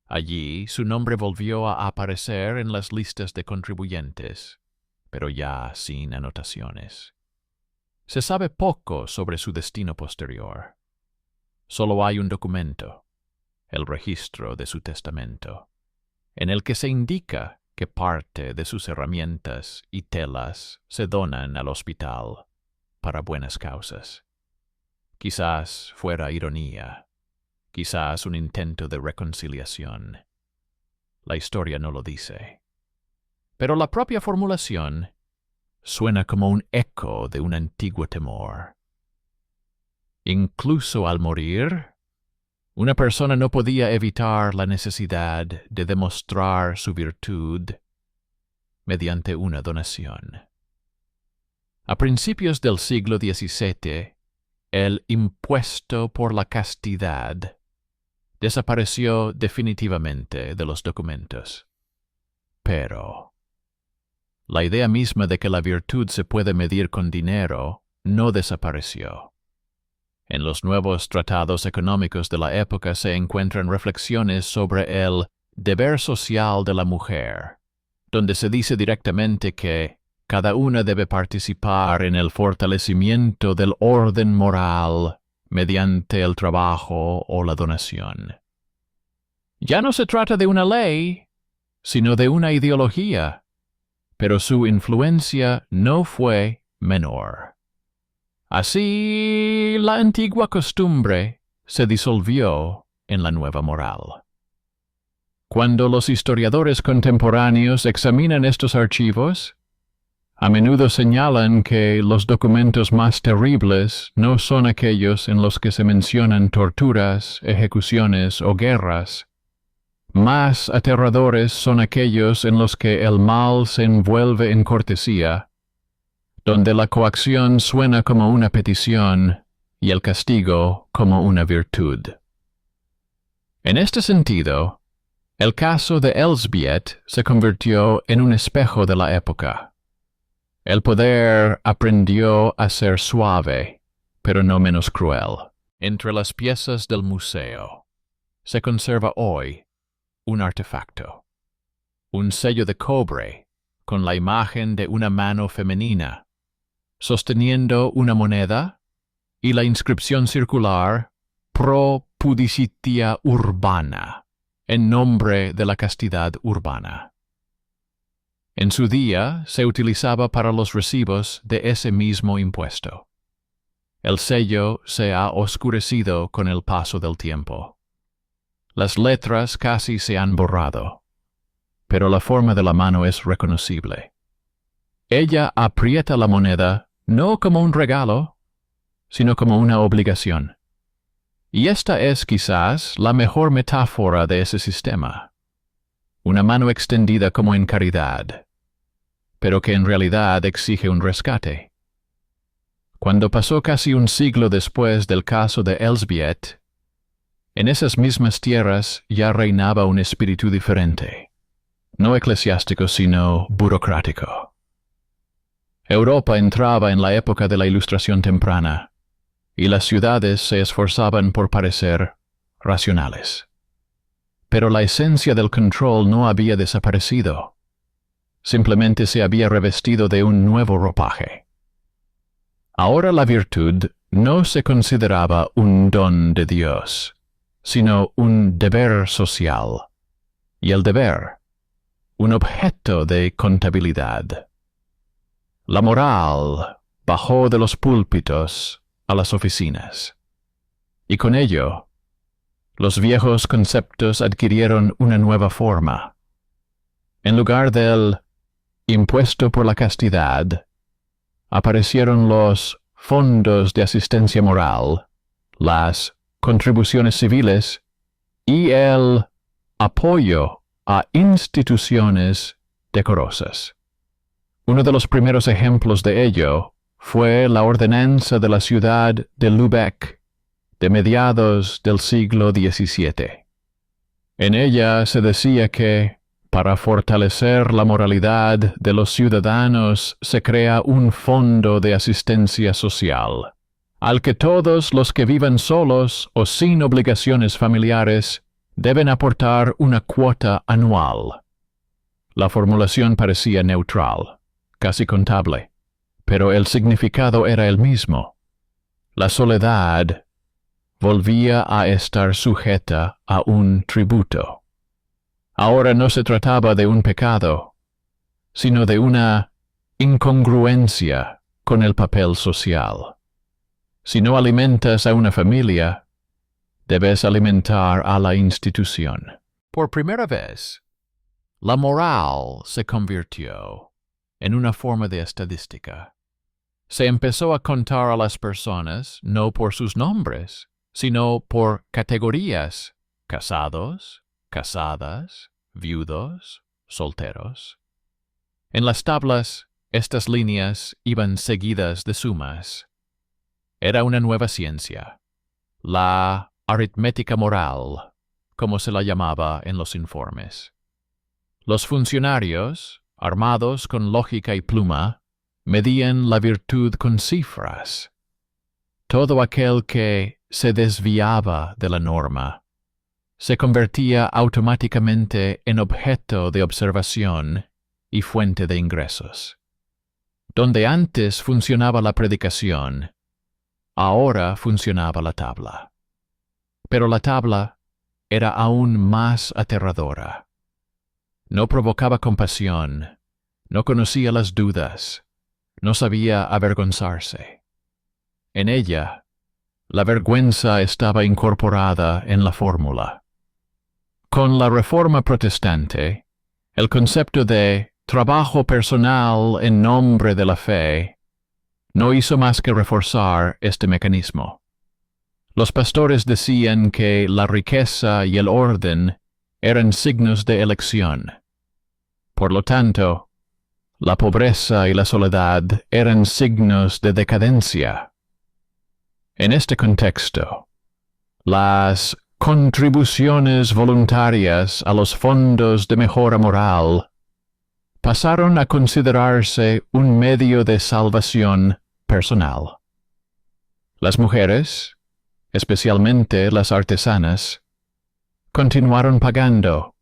Allí su nombre volvió a aparecer en las listas de contribuyentes, pero ya sin anotaciones. Se sabe poco sobre su destino posterior. Solo hay un documento, el registro de su testamento, en el que se indica que parte de sus herramientas y telas se donan al hospital para buenas causas. Quizás fuera ironía, quizás un intento de reconciliación. La historia no lo dice. Pero la propia formulación suena como un eco de un antiguo temor. Incluso al morir, una persona no podía evitar la necesidad de demostrar su virtud mediante una donación. A principios del siglo XVII, el impuesto por la castidad desapareció definitivamente de los documentos. Pero la idea misma de que la virtud se puede medir con dinero no desapareció. En los nuevos tratados económicos de la época se encuentran reflexiones sobre el deber social de la mujer, donde se dice directamente que cada una debe participar en el fortalecimiento del orden moral mediante el trabajo o la donación. Ya no se trata de una ley, sino de una ideología, pero su influencia no fue menor. Así, la antigua costumbre se disolvió en la nueva moral. Cuando los historiadores contemporáneos examinan estos archivos, a menudo señalan que los documentos más terribles no son aquellos en los que se mencionan torturas, ejecuciones o guerras. Más aterradores son aquellos en los que el mal se envuelve en cortesía, donde la coacción suena como una petición y el castigo como una virtud. En este sentido, el caso de Elsbeth se convirtió en un espejo de la época. El poder aprendió a ser suave, pero no menos cruel. Entre las piezas del museo se conserva hoy un artefacto, un sello de cobre con la imagen de una mano femenina, sosteniendo una moneda y la inscripción circular Pro Pudicitia Urbana, en nombre de la castidad urbana. En su día se utilizaba para los recibos de ese mismo impuesto. El sello se ha oscurecido con el paso del tiempo. Las letras casi se han borrado, pero la forma de la mano es reconocible. Ella aprieta la moneda no como un regalo, sino como una obligación. Y esta es quizás la mejor metáfora de ese sistema. Una mano extendida como en caridad, pero que en realidad exige un rescate. Cuando pasó casi un siglo después del caso de Elsbeth, en esas mismas tierras ya reinaba un espíritu diferente, no eclesiástico sino burocrático. Europa entraba en la época de la Ilustración temprana, y las ciudades se esforzaban por parecer racionales. Pero la esencia del control no había desaparecido. Simplemente se había revestido de un nuevo ropaje. Ahora la virtud no se consideraba un don de Dios, sino un deber social, y el deber, un objeto de contabilidad. La moral bajó de los púlpitos a las oficinas, y con ello, los viejos conceptos adquirieron una nueva forma. En lugar del impuesto por la castidad, aparecieron los fondos de asistencia moral, las contribuciones civiles y el apoyo a instituciones decorosas. Uno de los primeros ejemplos de ello fue la ordenanza de la ciudad de Lübeck de mediados del siglo XVII. En ella se decía que, para fortalecer la moralidad de los ciudadanos, se crea un fondo de asistencia social, al que todos los que vivan solos o sin obligaciones familiares deben aportar una cuota anual. La formulación parecía neutral, casi contable, pero el significado era el mismo. La soledad volvía a estar sujeta a un tributo. Ahora no se trataba de un pecado, sino de una incongruencia con el papel social. Si no alimentas a una familia, debes alimentar a la institución. Por primera vez, la moral se convirtió en una forma de estadística. Se empezó a contar a las personas no por sus nombres, sino por categorías: casados, casadas, viudos, solteros. En las tablas, estas líneas iban seguidas de sumas. Era una nueva ciencia, la aritmética moral, como se la llamaba en los informes. Los funcionarios, armados con lógica y pluma, medían la virtud con cifras. Todo aquel que se desviaba de la norma se convertía automáticamente en objeto de observación y fuente de ingresos. Donde antes funcionaba la predicación, ahora funcionaba la tabla. Pero la tabla era aún más aterradora. No provocaba compasión, no conocía las dudas, no sabía avergonzarse. En ella, la vergüenza estaba incorporada en la fórmula. Con la Reforma Protestante, el concepto de trabajo personal en nombre de la fe no hizo más que reforzar este mecanismo. Los pastores decían que la riqueza y el orden eran signos de elección. Por lo tanto, la pobreza y la soledad eran signos de decadencia. En este contexto, las contribuciones voluntarias a los fondos de mejora moral pasaron a considerarse un medio de salvación personal. Las mujeres, especialmente las artesanas, continuaron pagando,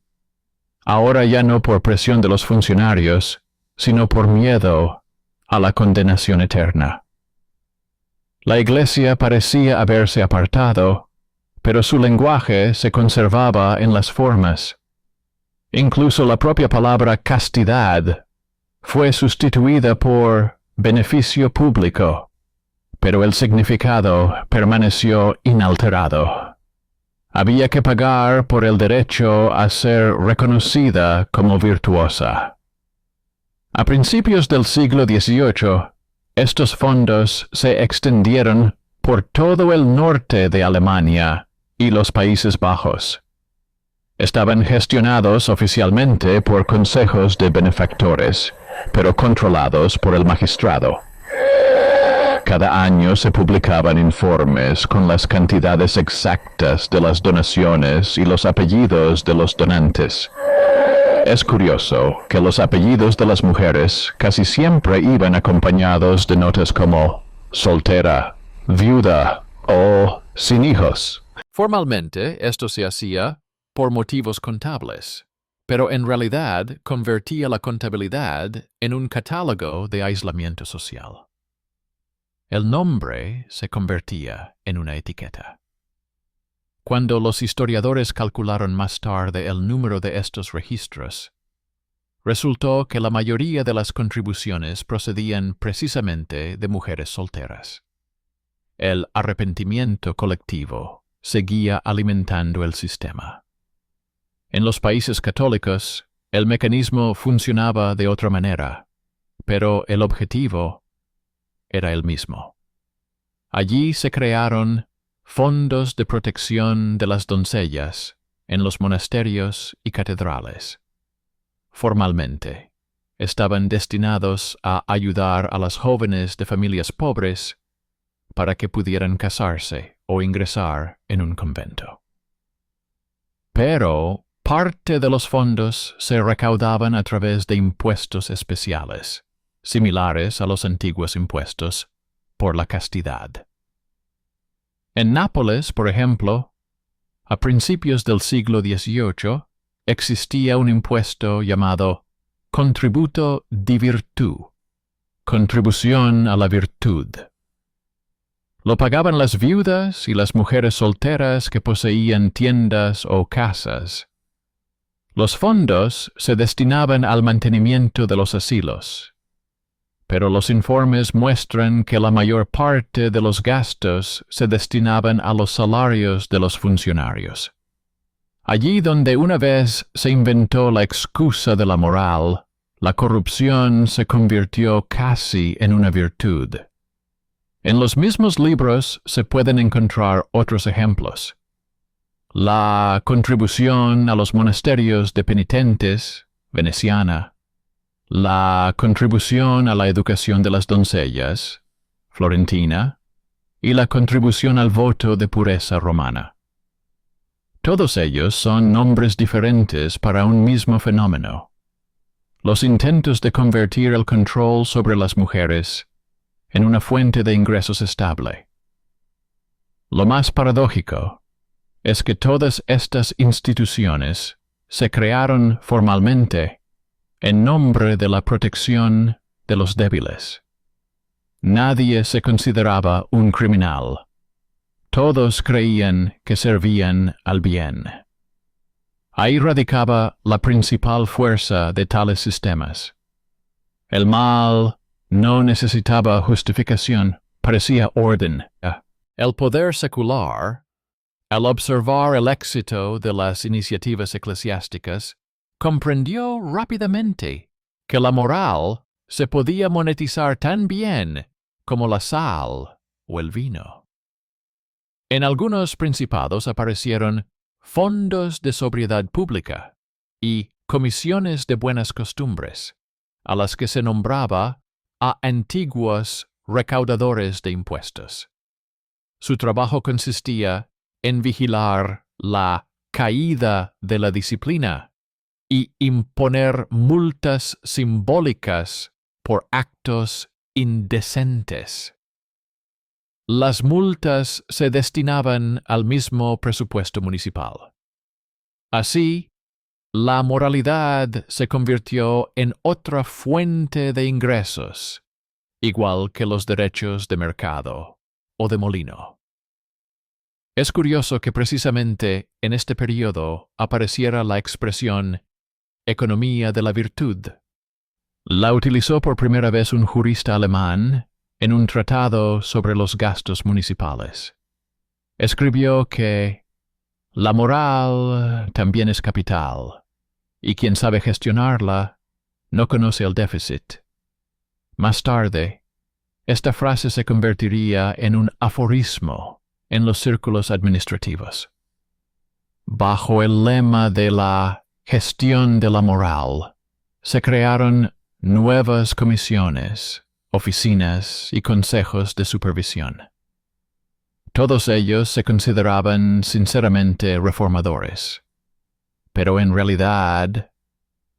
ahora ya no por presión de los funcionarios, sino por miedo a la condenación eterna. La Iglesia parecía haberse apartado, pero su lenguaje se conservaba en las formas. Incluso la propia palabra castidad fue sustituida por beneficio público, pero el significado permaneció inalterado. Había que pagar por el derecho a ser reconocida como virtuosa. A principios del siglo XVIII, estos fondos se extendieron por todo el norte de Alemania y los Países Bajos. Estaban gestionados oficialmente por consejos de benefactores, pero controlados por el magistrado. Cada año se publicaban informes con las cantidades exactas de las donaciones y los apellidos de los donantes. Es curioso que los apellidos de las mujeres casi siempre iban acompañados de notas como soltera, viuda o sin hijos. Formalmente, esto se hacía por motivos contables, pero en realidad convertía la contabilidad en un catálogo de aislamiento social. El nombre se convertía en una etiqueta. Cuando los historiadores calcularon más tarde el número de estos registros, resultó que la mayoría de las contribuciones procedían precisamente de mujeres solteras. El arrepentimiento colectivo seguía alimentando el sistema. En los países católicos, el mecanismo funcionaba de otra manera, pero el objetivo era el mismo. Allí se crearon fondos de protección de las doncellas en los monasterios y catedrales. Formalmente, estaban destinados a ayudar a las jóvenes de familias pobres para que pudieran casarse o ingresar en un convento. Pero parte de los fondos se recaudaban a través de impuestos especiales, similares a los antiguos impuestos por la castidad. En Nápoles, por ejemplo, a principios del siglo XVIII, existía un impuesto llamado Contributo di Virtù, contribución a la virtud. Lo pagaban las viudas y las mujeres solteras que poseían tiendas o casas. Los fondos se destinaban al mantenimiento de los asilos, pero los informes muestran que la mayor parte de los gastos se destinaban a los salarios de los funcionarios. Allí donde una vez se inventó la excusa de la moral, la corrupción se convirtió casi en una virtud, En los mismos libros se pueden encontrar otros ejemplos. La contribución a los monasterios de penitentes, veneciana. La contribución a la educación de las doncellas, florentina. Y la contribución al voto de pureza romana. Todos ellos son nombres diferentes para un mismo fenómeno. Los intentos de convertir el control sobre las mujeres en una fuente de ingresos estable. Lo más paradójico es que todas estas instituciones se crearon formalmente en nombre de la protección de los débiles. Nadie se consideraba un criminal. Todos creían que servían al bien. Ahí radicaba la principal fuerza de tales sistemas. El mal no necesitaba justificación, parecía orden. El poder secular, al observar el éxito de las iniciativas eclesiásticas, comprendió rápidamente que la moral se podía monetizar tan bien como la sal o el vino. En algunos principados aparecieron fondos de sobriedad pública y comisiones de buenas costumbres, a las que se nombraba a antiguos recaudadores de impuestos. Su trabajo consistía en vigilar la caída de la disciplina y imponer multas simbólicas por actos indecentes. Las multas se destinaban al mismo presupuesto municipal. Así, la moralidad se convirtió en otra fuente de ingresos, igual que los derechos de mercado o de molino. Es curioso que precisamente en este periodo apareciera la expresión economía de la virtud. La utilizó por primera vez un jurista alemán en un tratado sobre los gastos municipales. Escribió que la moral también es capital, y quien sabe gestionarla no conoce el déficit. Más tarde, esta frase se convertiría en un aforismo en los círculos administrativos. Bajo el lema de la gestión de la moral, se crearon nuevas comisiones, oficinas y consejos de supervisión. Todos ellos se consideraban sinceramente reformadores, pero en realidad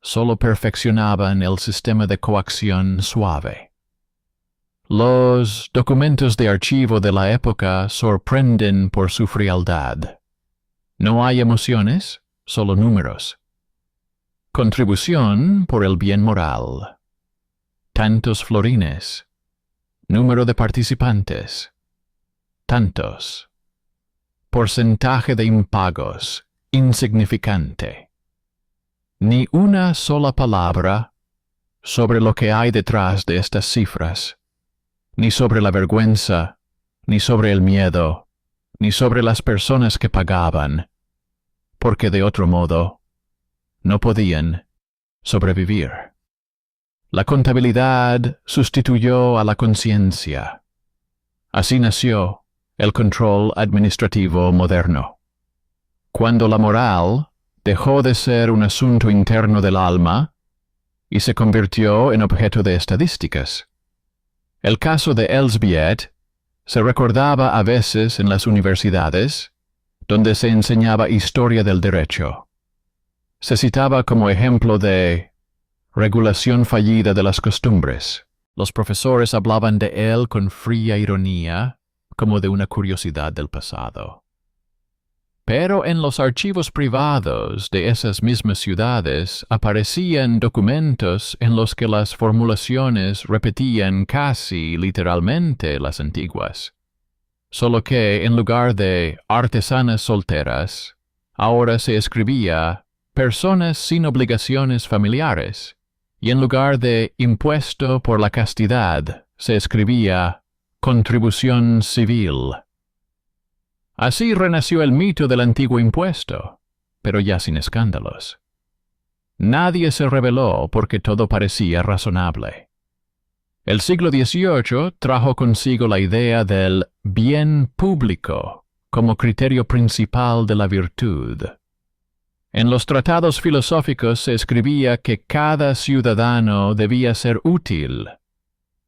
solo perfeccionaban el sistema de coacción suave. Los documentos de archivo de la época sorprenden por su frialdad. No hay emociones, solo números. Contribución por el bien moral. Tantos florines. Número de participantes. Tantos. Porcentaje de impagos. Insignificante. Ni una sola palabra sobre lo que hay detrás de estas cifras, ni sobre la vergüenza, ni sobre el miedo, ni sobre las personas que pagaban, porque de otro modo no podían sobrevivir. La contabilidad sustituyó a la conciencia. Así nació el control administrativo moderno. Cuando la moral dejó de ser un asunto interno del alma y se convirtió en objeto de estadísticas. El caso de Elsbeth se recordaba a veces en las universidades, donde se enseñaba historia del derecho. Se citaba como ejemplo de regulación fallida de las costumbres. Los profesores hablaban de él con fría ironía, como de una curiosidad del pasado. Pero en los archivos privados de esas mismas ciudades aparecían documentos en los que las formulaciones repetían casi literalmente las antiguas, solo que en lugar de artesanas solteras, ahora se escribía personas sin obligaciones familiares, y en lugar de impuesto por la castidad se escribía contribución civil. Así renació el mito del antiguo impuesto, pero ya sin escándalos. Nadie se rebeló porque todo parecía razonable. El siglo XVIII trajo consigo la idea del bien público como criterio principal de la virtud. En los tratados filosóficos se escribía que cada ciudadano debía ser útil,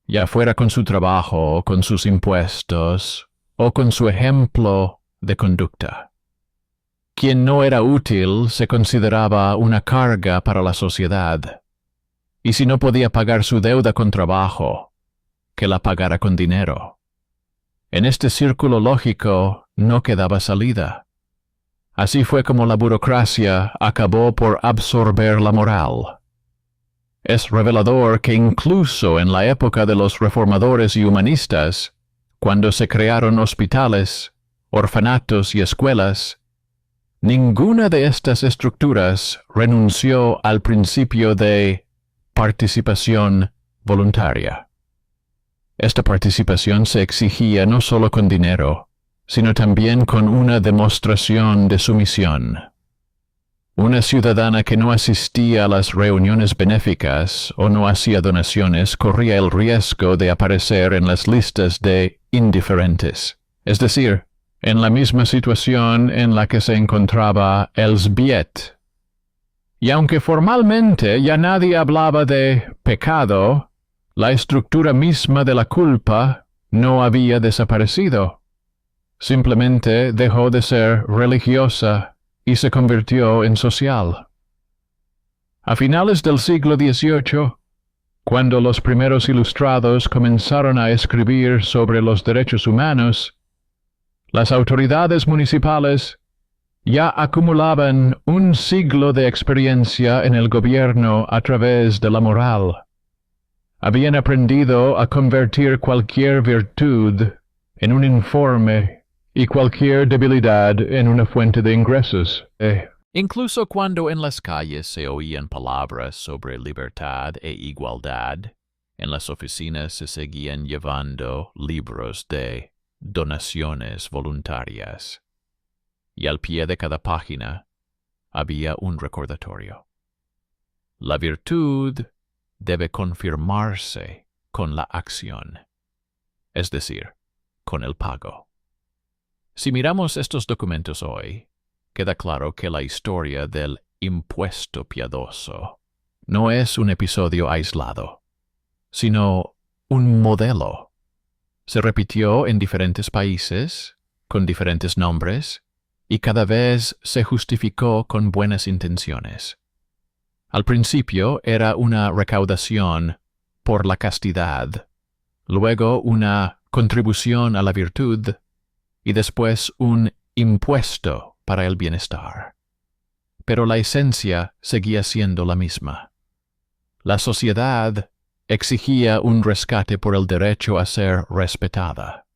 ya fuera con su trabajo, o con sus impuestos, o con su ejemplo de conducta. Quien no era útil se consideraba una carga para la sociedad, y si no podía pagar su deuda con trabajo, que la pagara con dinero. En este círculo lógico no quedaba salida. Así fue como la burocracia acabó por absorber la moral. Es revelador que incluso en la época de los reformadores y humanistas, cuando se crearon hospitales, orfanatos y escuelas, ninguna de estas estructuras renunció al principio de participación voluntaria. Esta participación se exigía no solo con dinero, sino también con una demostración de sumisión. Una ciudadana que no asistía a las reuniones benéficas o no hacía donaciones corría el riesgo de aparecer en las listas de indiferentes, es decir, en la misma situación en la que se encontraba Elsbiet. Y aunque formalmente ya nadie hablaba de pecado, la estructura misma de la culpa no había desaparecido. Simplemente dejó de ser religiosa y se convirtió en social. A finales del siglo XVIII, cuando los primeros ilustrados comenzaron a escribir sobre los derechos humanos, las autoridades municipales ya acumulaban un siglo de experiencia en el gobierno a través de la moral. Habían aprendido a convertir cualquier virtud en un informe y cualquier debilidad en una fuente de ingresos. Incluso cuando en las calles se oían palabras sobre libertad e igualdad, en las oficinas se seguían llevando libros de donaciones voluntarias, y al pie de cada página había un recordatorio. La virtud debe confirmarse con la acción, es decir, con el pago. Si miramos estos documentos hoy, queda claro que la historia del impuesto piadoso no es un episodio aislado, sino un modelo. Se repitió en diferentes países, con diferentes nombres, y cada vez se justificó con buenas intenciones. Al principio era una recaudación por la castidad, luego una contribución a la virtud, y después un impuesto para el bienestar. Pero la esencia seguía siendo la misma. La sociedad exigía un rescate por el derecho a ser respetada.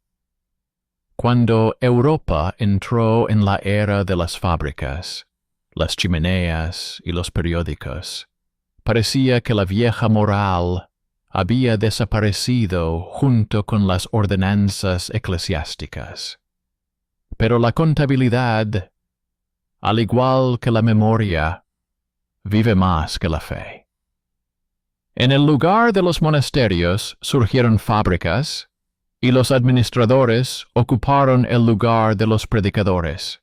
Cuando Europa entró en la era de las fábricas, las chimeneas y los periódicos, parecía que la vieja moral había desaparecido junto con las ordenanzas eclesiásticas. Pero la contabilidad, al igual que la memoria, vive más que la fe. En el lugar de los monasterios surgieron fábricas, y los administradores ocuparon el lugar de los predicadores,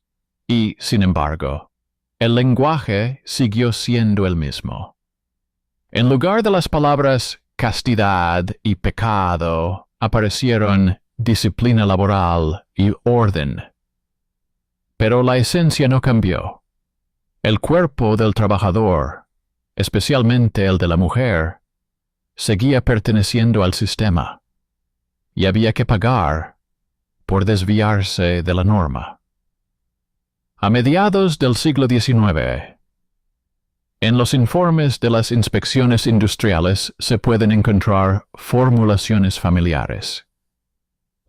y, sin embargo, el lenguaje siguió siendo el mismo. En lugar de las palabras castidad y pecado, aparecieron disciplina laboral y orden. Pero la esencia no cambió. El cuerpo del trabajador, especialmente el de la mujer, seguía perteneciendo al sistema, y había que pagar por desviarse de la norma. A mediados del siglo XIX, en los informes de las inspecciones industriales se pueden encontrar formulaciones familiares.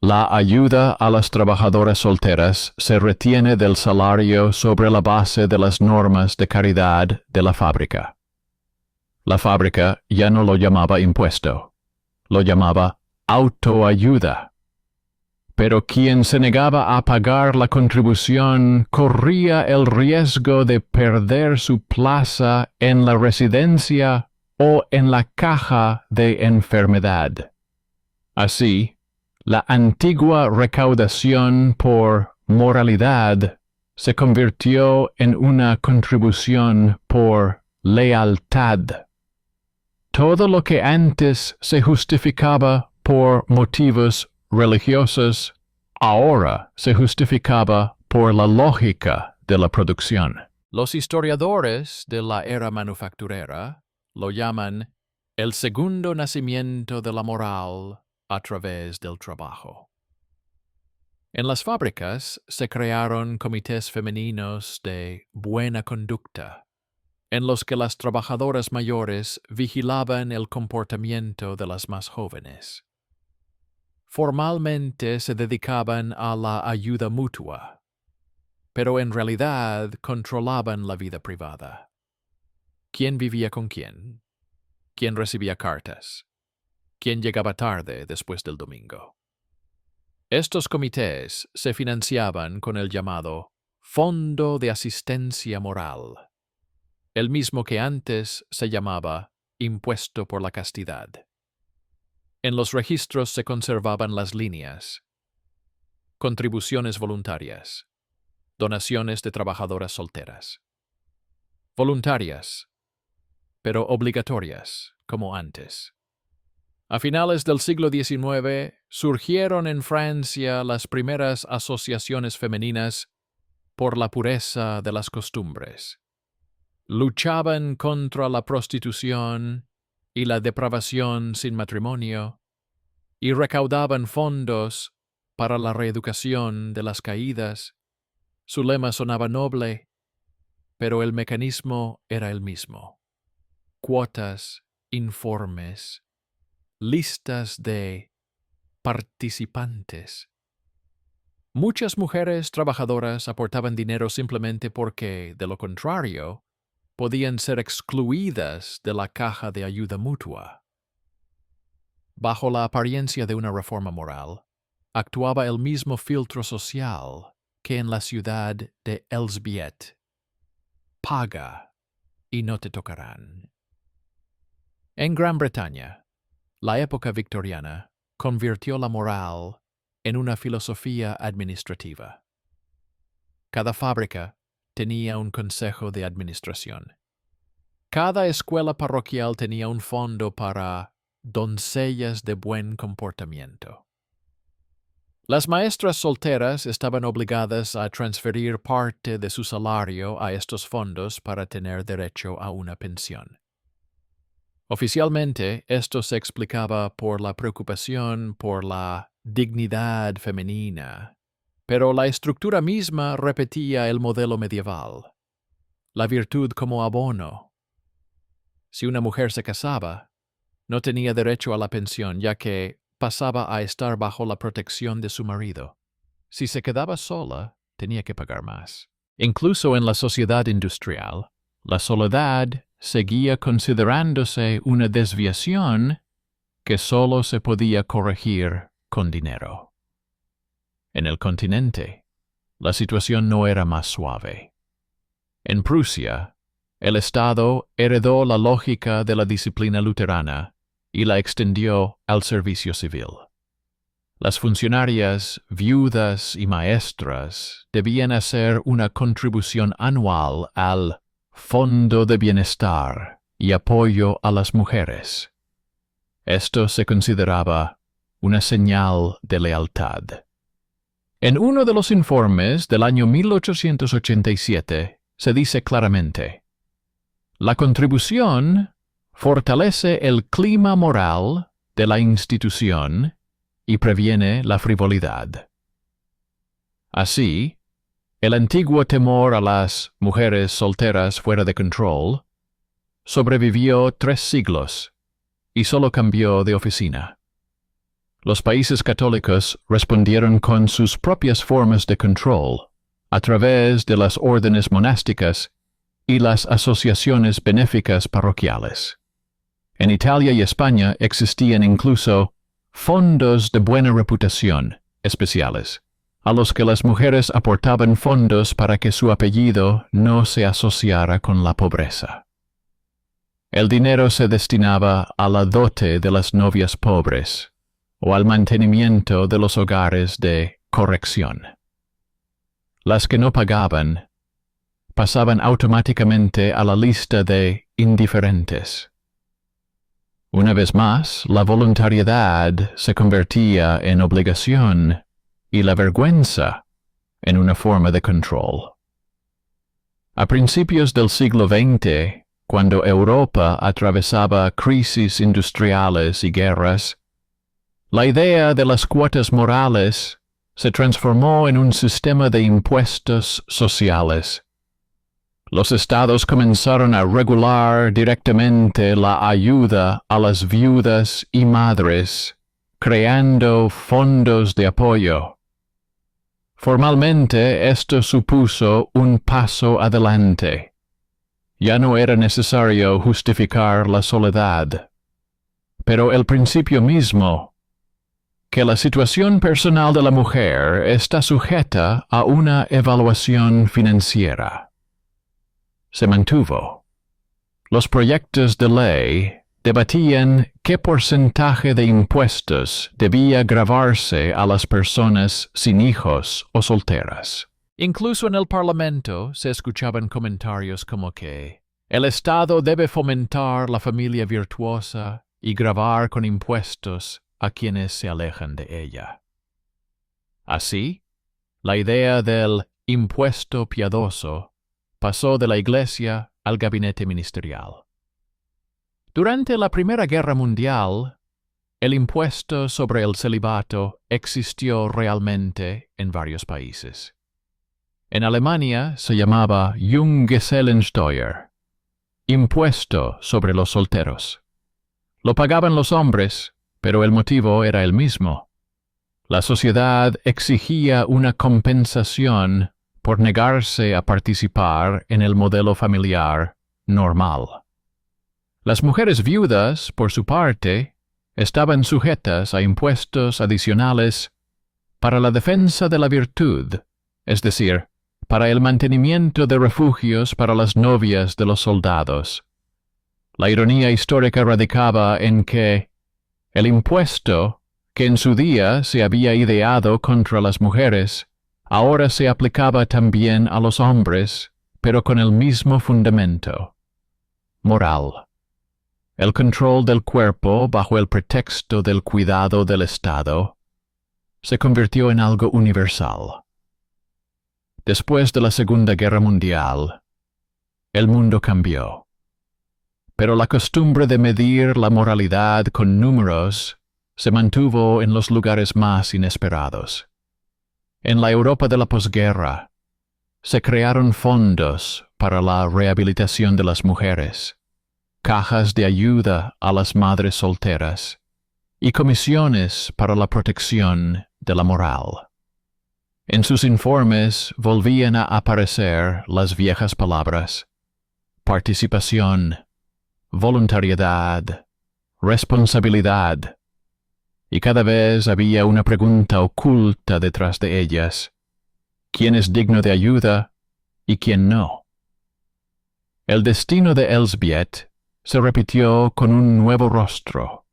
La ayuda a las trabajadoras solteras se retiene del salario sobre la base de las normas de caridad de la fábrica. La fábrica ya no lo llamaba impuesto, lo llamaba autoayuda. Pero quien se negaba a pagar la contribución corría el riesgo de perder su plaza en la residencia o en la caja de enfermedad. Así, la antigua recaudación por moralidad se convirtió en una contribución por lealtad. Todo lo que antes se justificaba por motivos religiosos, ahora se justificaba por la lógica de la producción. Los historiadores de la era manufacturera lo llaman el segundo nacimiento de la moral a través del trabajo. En las fábricas se crearon comités femeninos de buena conducta, en los que las trabajadoras mayores vigilaban el comportamiento de las más jóvenes. Formalmente se dedicaban a la ayuda mutua, pero en realidad controlaban la vida privada. ¿Quién vivía con quién? ¿Quién recibía cartas? ¿Quién llegaba tarde después del domingo? Estos comités se financiaban con el llamado Fondo de Asistencia Moral, el mismo que antes se llamaba Impuesto por la Castidad. En los registros se conservaban las líneas: contribuciones voluntarias, donaciones de trabajadoras solteras. Voluntarias, pero obligatorias, como antes. A finales del siglo XIX surgieron en Francia las primeras asociaciones femeninas por la pureza de las costumbres. Luchaban contra la prostitución y la depravación sin matrimonio y recaudaban fondos para la reeducación de las caídas. Su lema sonaba noble, pero el mecanismo era el mismo: cuotas, informes, listas de participantes. Muchas mujeres trabajadoras aportaban dinero simplemente porque, de lo contrario, podían ser excluidas de la caja de ayuda mutua. Bajo la apariencia de una reforma moral, actuaba el mismo filtro social que en la ciudad de Elsbeth: paga y no te tocarán. En Gran Bretaña, la época victoriana convirtió la moral en una filosofía administrativa. Cada fábrica tenía un consejo de administración. Cada escuela parroquial tenía un fondo para doncellas de buen comportamiento. Las maestras solteras estaban obligadas a transferir parte de su salario a estos fondos para tener derecho a una pensión. Oficialmente, esto se explicaba por la preocupación por la dignidad femenina, pero la estructura misma repetía el modelo medieval: la virtud como abono. Si una mujer se casaba, no tenía derecho a la pensión, ya que pasaba a estar bajo la protección de su marido. Si se quedaba sola, tenía que pagar más. Incluso en la sociedad industrial, la soledad seguía considerándose una desviación que solo se podía corregir con dinero. En el continente, la situación no era más suave. En Prusia, el Estado heredó la lógica de la disciplina luterana y la extendió al servicio civil. Las funcionarias, viudas y maestras debían hacer una contribución anual al Fondo de Bienestar y Apoyo a las Mujeres. Esto se consideraba una señal de lealtad. En uno de los informes del año 1887 se dice claramente: la contribución fortalece el clima moral de la institución y previene la frivolidad. Así, el antiguo temor a las mujeres solteras fuera de control sobrevivió 3 siglos y solo cambió de oficina. Los países católicos respondieron con sus propias formas de control a través de las órdenes monásticas y las asociaciones benéficas parroquiales. En Italia y España existían incluso fondos de buena reputación especiales, a los que las mujeres aportaban fondos para que su apellido no se asociara con la pobreza. El dinero se destinaba a la dote de las novias pobres, o al mantenimiento de los hogares de corrección. Las que no pagaban pasaban automáticamente a la lista de indiferentes. Una vez más, la voluntariedad se convertía en obligación y la vergüenza en una forma de control. A principios del siglo XX, cuando Europa atravesaba crisis industriales y guerras, la idea de las cuotas morales se transformó en un sistema de impuestos sociales. Los estados comenzaron a regular directamente la ayuda a las viudas y madres, creando fondos de apoyo. Formalmente, esto supuso un paso adelante. Ya no era necesario justificar la soledad. Pero el principio mismo, que la situación personal de la mujer está sujeta a una evaluación financiera, se mantuvo. Los proyectos de ley debatían qué porcentaje de impuestos debía gravarse a las personas sin hijos o solteras. Incluso en el Parlamento se escuchaban comentarios como que el Estado debe fomentar la familia virtuosa y gravar con impuestos a quienes se alejan de ella. Así, la idea del impuesto piadoso pasó de la Iglesia al gabinete ministerial. Durante la Primera Guerra Mundial, el impuesto sobre el celibato existió realmente en varios países. En Alemania se llamaba Junggesellensteuer, impuesto sobre los solteros. Lo pagaban los hombres, pero el motivo era el mismo. La sociedad exigía una compensación por negarse a participar en el modelo familiar normal. Las mujeres viudas, por su parte, estaban sujetas a impuestos adicionales para la defensa de la virtud, es decir, para el mantenimiento de refugios para las novias de los soldados. La ironía histórica radicaba en que el impuesto, que en su día se había ideado contra las mujeres, ahora se aplicaba también a los hombres, pero con el mismo fundamento: moral. El control del cuerpo bajo el pretexto del cuidado del Estado se convirtió en algo universal. Después de la Segunda Guerra Mundial, el mundo cambió. Pero la costumbre de medir la moralidad con números se mantuvo en los lugares más inesperados. En la Europa de la posguerra, se crearon fondos para la rehabilitación de las mujeres, cajas de ayuda a las madres solteras y comisiones para la protección de la moral. En sus informes volvían a aparecer las viejas palabras: participación, voluntariedad, responsabilidad, y cada vez había una pregunta oculta detrás de ellas: ¿quién es digno de ayuda y quién no? El destino de Elsbeth se repitió con un nuevo rostro.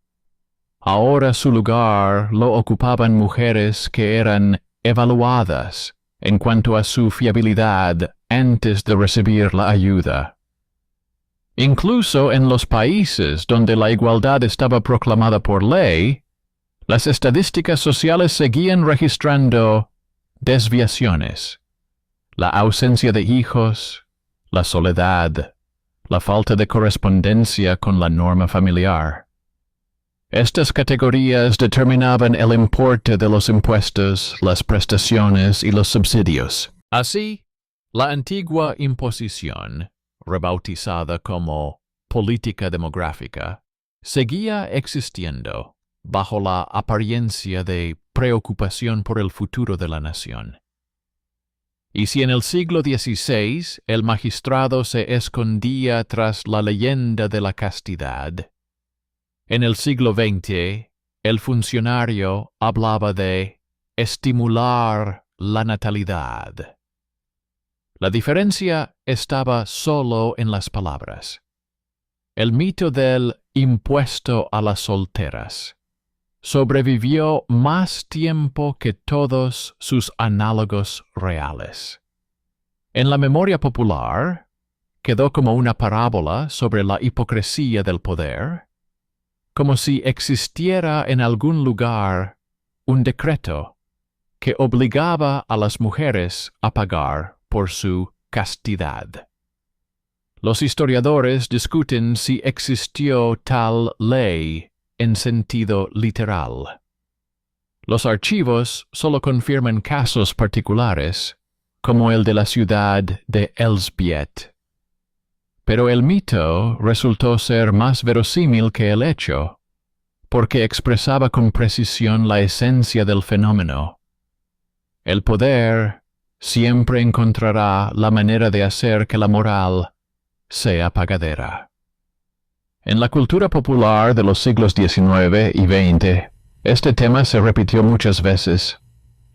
Ahora su lugar lo ocupaban mujeres que eran evaluadas en cuanto a su fiabilidad antes de recibir la ayuda. Incluso en los países donde la igualdad estaba proclamada por ley, las estadísticas sociales seguían registrando desviaciones: la ausencia de hijos, la soledad, la falta de correspondencia con la norma familiar. Estas categorías determinaban el importe de los impuestos, las prestaciones y los subsidios. Así, la antigua imposición, rebautizada como política demográfica, seguía existiendo bajo la apariencia de preocupación por el futuro de la nación. Y si en el siglo XVI el magistrado se escondía tras la leyenda de la castidad, en el siglo XX el funcionario hablaba de estimular la natalidad. La diferencia estaba solo en las palabras. El mito del impuesto a las solteras sobrevivió más tiempo que todos sus análogos reales. En la memoria popular, quedó como una parábola sobre la hipocresía del poder, como si existiera en algún lugar un decreto que obligaba a las mujeres a pagar por su castidad. Los historiadores discuten si existió tal ley en sentido literal. Los archivos solo confirman casos particulares, como el de la ciudad de Elsbiet. Pero el mito resultó ser más verosímil que el hecho, porque expresaba con precisión la esencia del fenómeno. El poder siempre encontrará la manera de hacer que la moral sea pagadera. En la cultura popular de los siglos XIX y XX, este tema se repitió muchas veces.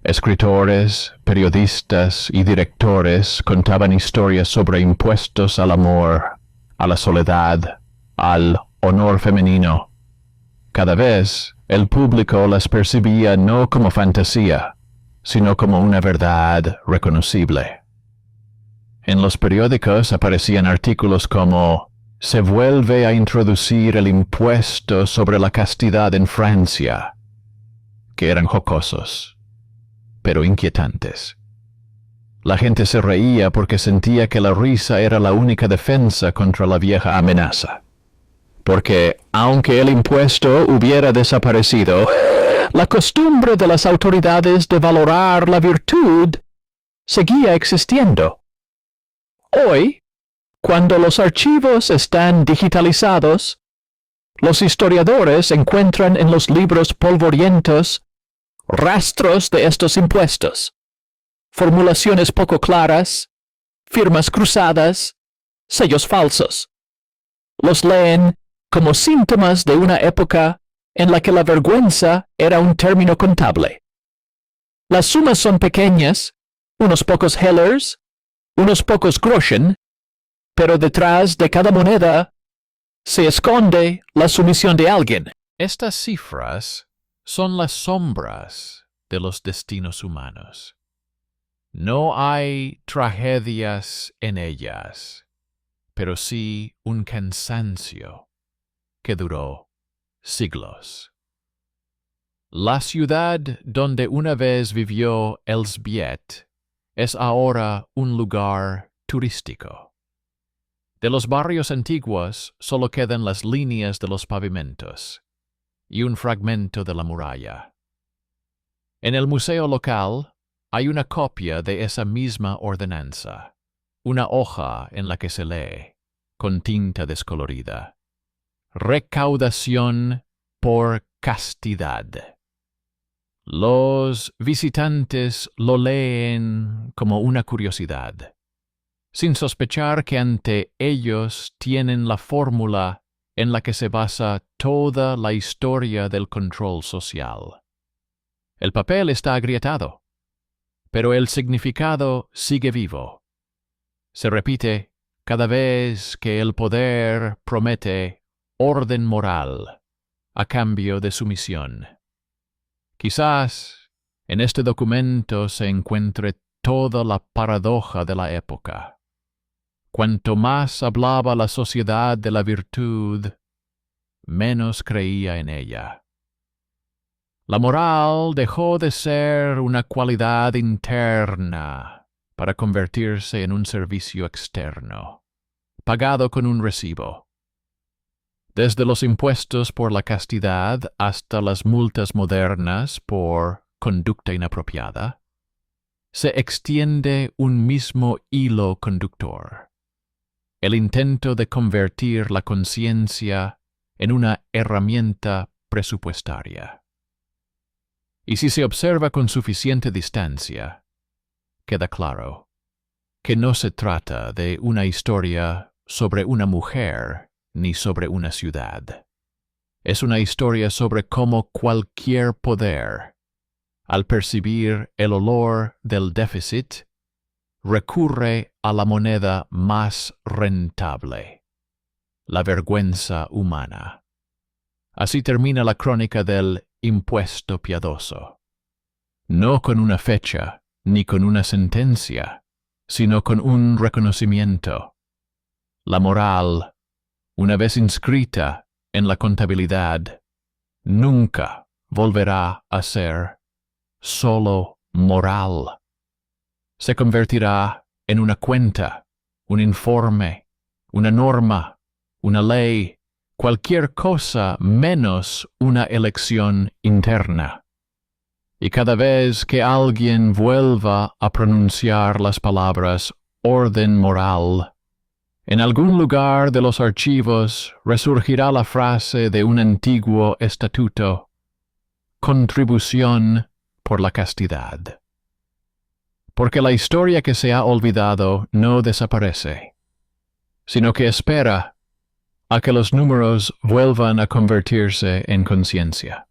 Escritores, periodistas y directores contaban historias sobre impuestos al amor, a la soledad, al honor femenino. Cada vez, el público las percibía no como fantasía, sino como una verdad reconocible. En los periódicos aparecían artículos como «Se vuelve a introducir el impuesto sobre la castidad en Francia», que eran jocosos, pero inquietantes. La gente se reía porque sentía que la risa era la única defensa contra la vieja amenaza. Porque, aunque el impuesto hubiera desaparecido, la costumbre de las autoridades de valorar la virtud seguía existiendo. Hoy, cuando los archivos están digitalizados, los historiadores encuentran en los libros polvorientos rastros de estos impuestos, formulaciones poco claras, firmas cruzadas, sellos falsos. Los leen como síntomas de una época en la que la vergüenza era un término contable. Las sumas son pequeñas, unos pocos hellers, unos pocos groschen, pero detrás de cada moneda se esconde la sumisión de alguien. Estas cifras son las sombras de los destinos humanos. No hay tragedias en ellas, pero sí un cansancio que duró siglos. La ciudad donde una vez vivió Elsbiet es ahora un lugar turístico. De los barrios antiguos solo quedan las líneas de los pavimentos y un fragmento de la muralla. En el museo local hay una copia de esa misma ordenanza, una hoja en la que se lee, con tinta descolorida: recaudación por castidad. Los visitantes lo leen como una curiosidad, sin sospechar que ante ellos tienen la fórmula en la que se basa toda la historia del control social. El papel está agrietado, pero el significado sigue vivo. Se repite cada vez que el poder promete orden moral a cambio de sumisión. Quizás en este documento se encuentre toda la paradoja de la época. Cuanto más hablaba la sociedad de la virtud, menos creía en ella. La moral dejó de ser una cualidad interna para convertirse en un servicio externo, pagado con un recibo. Desde los impuestos por la castidad hasta las multas modernas por conducta inapropiada, se extiende un mismo hilo conductor: el intento de convertir la conciencia en una herramienta presupuestaria. Y si se observa con suficiente distancia, queda claro que no se trata de una historia sobre una mujer ni sobre una ciudad. Es una historia sobre cómo cualquier poder, al percibir el olor del déficit, recurre a la moneda más rentable: la vergüenza humana. Así termina la crónica del impuesto piadoso, no con una fecha ni con una sentencia, sino con un reconocimiento. La moral, una vez inscrita en la contabilidad, nunca volverá a ser solo moral. Se convertirá en una cuenta, un informe, una norma, una ley, cualquier cosa menos una elección interna. Y cada vez que alguien vuelva a pronunciar las palabras orden moral, en algún lugar de los archivos resurgirá la frase de un antiguo estatuto: contribución por la castidad. Porque la historia que se ha olvidado no desaparece, sino que espera a que los números vuelvan a convertirse en conciencia.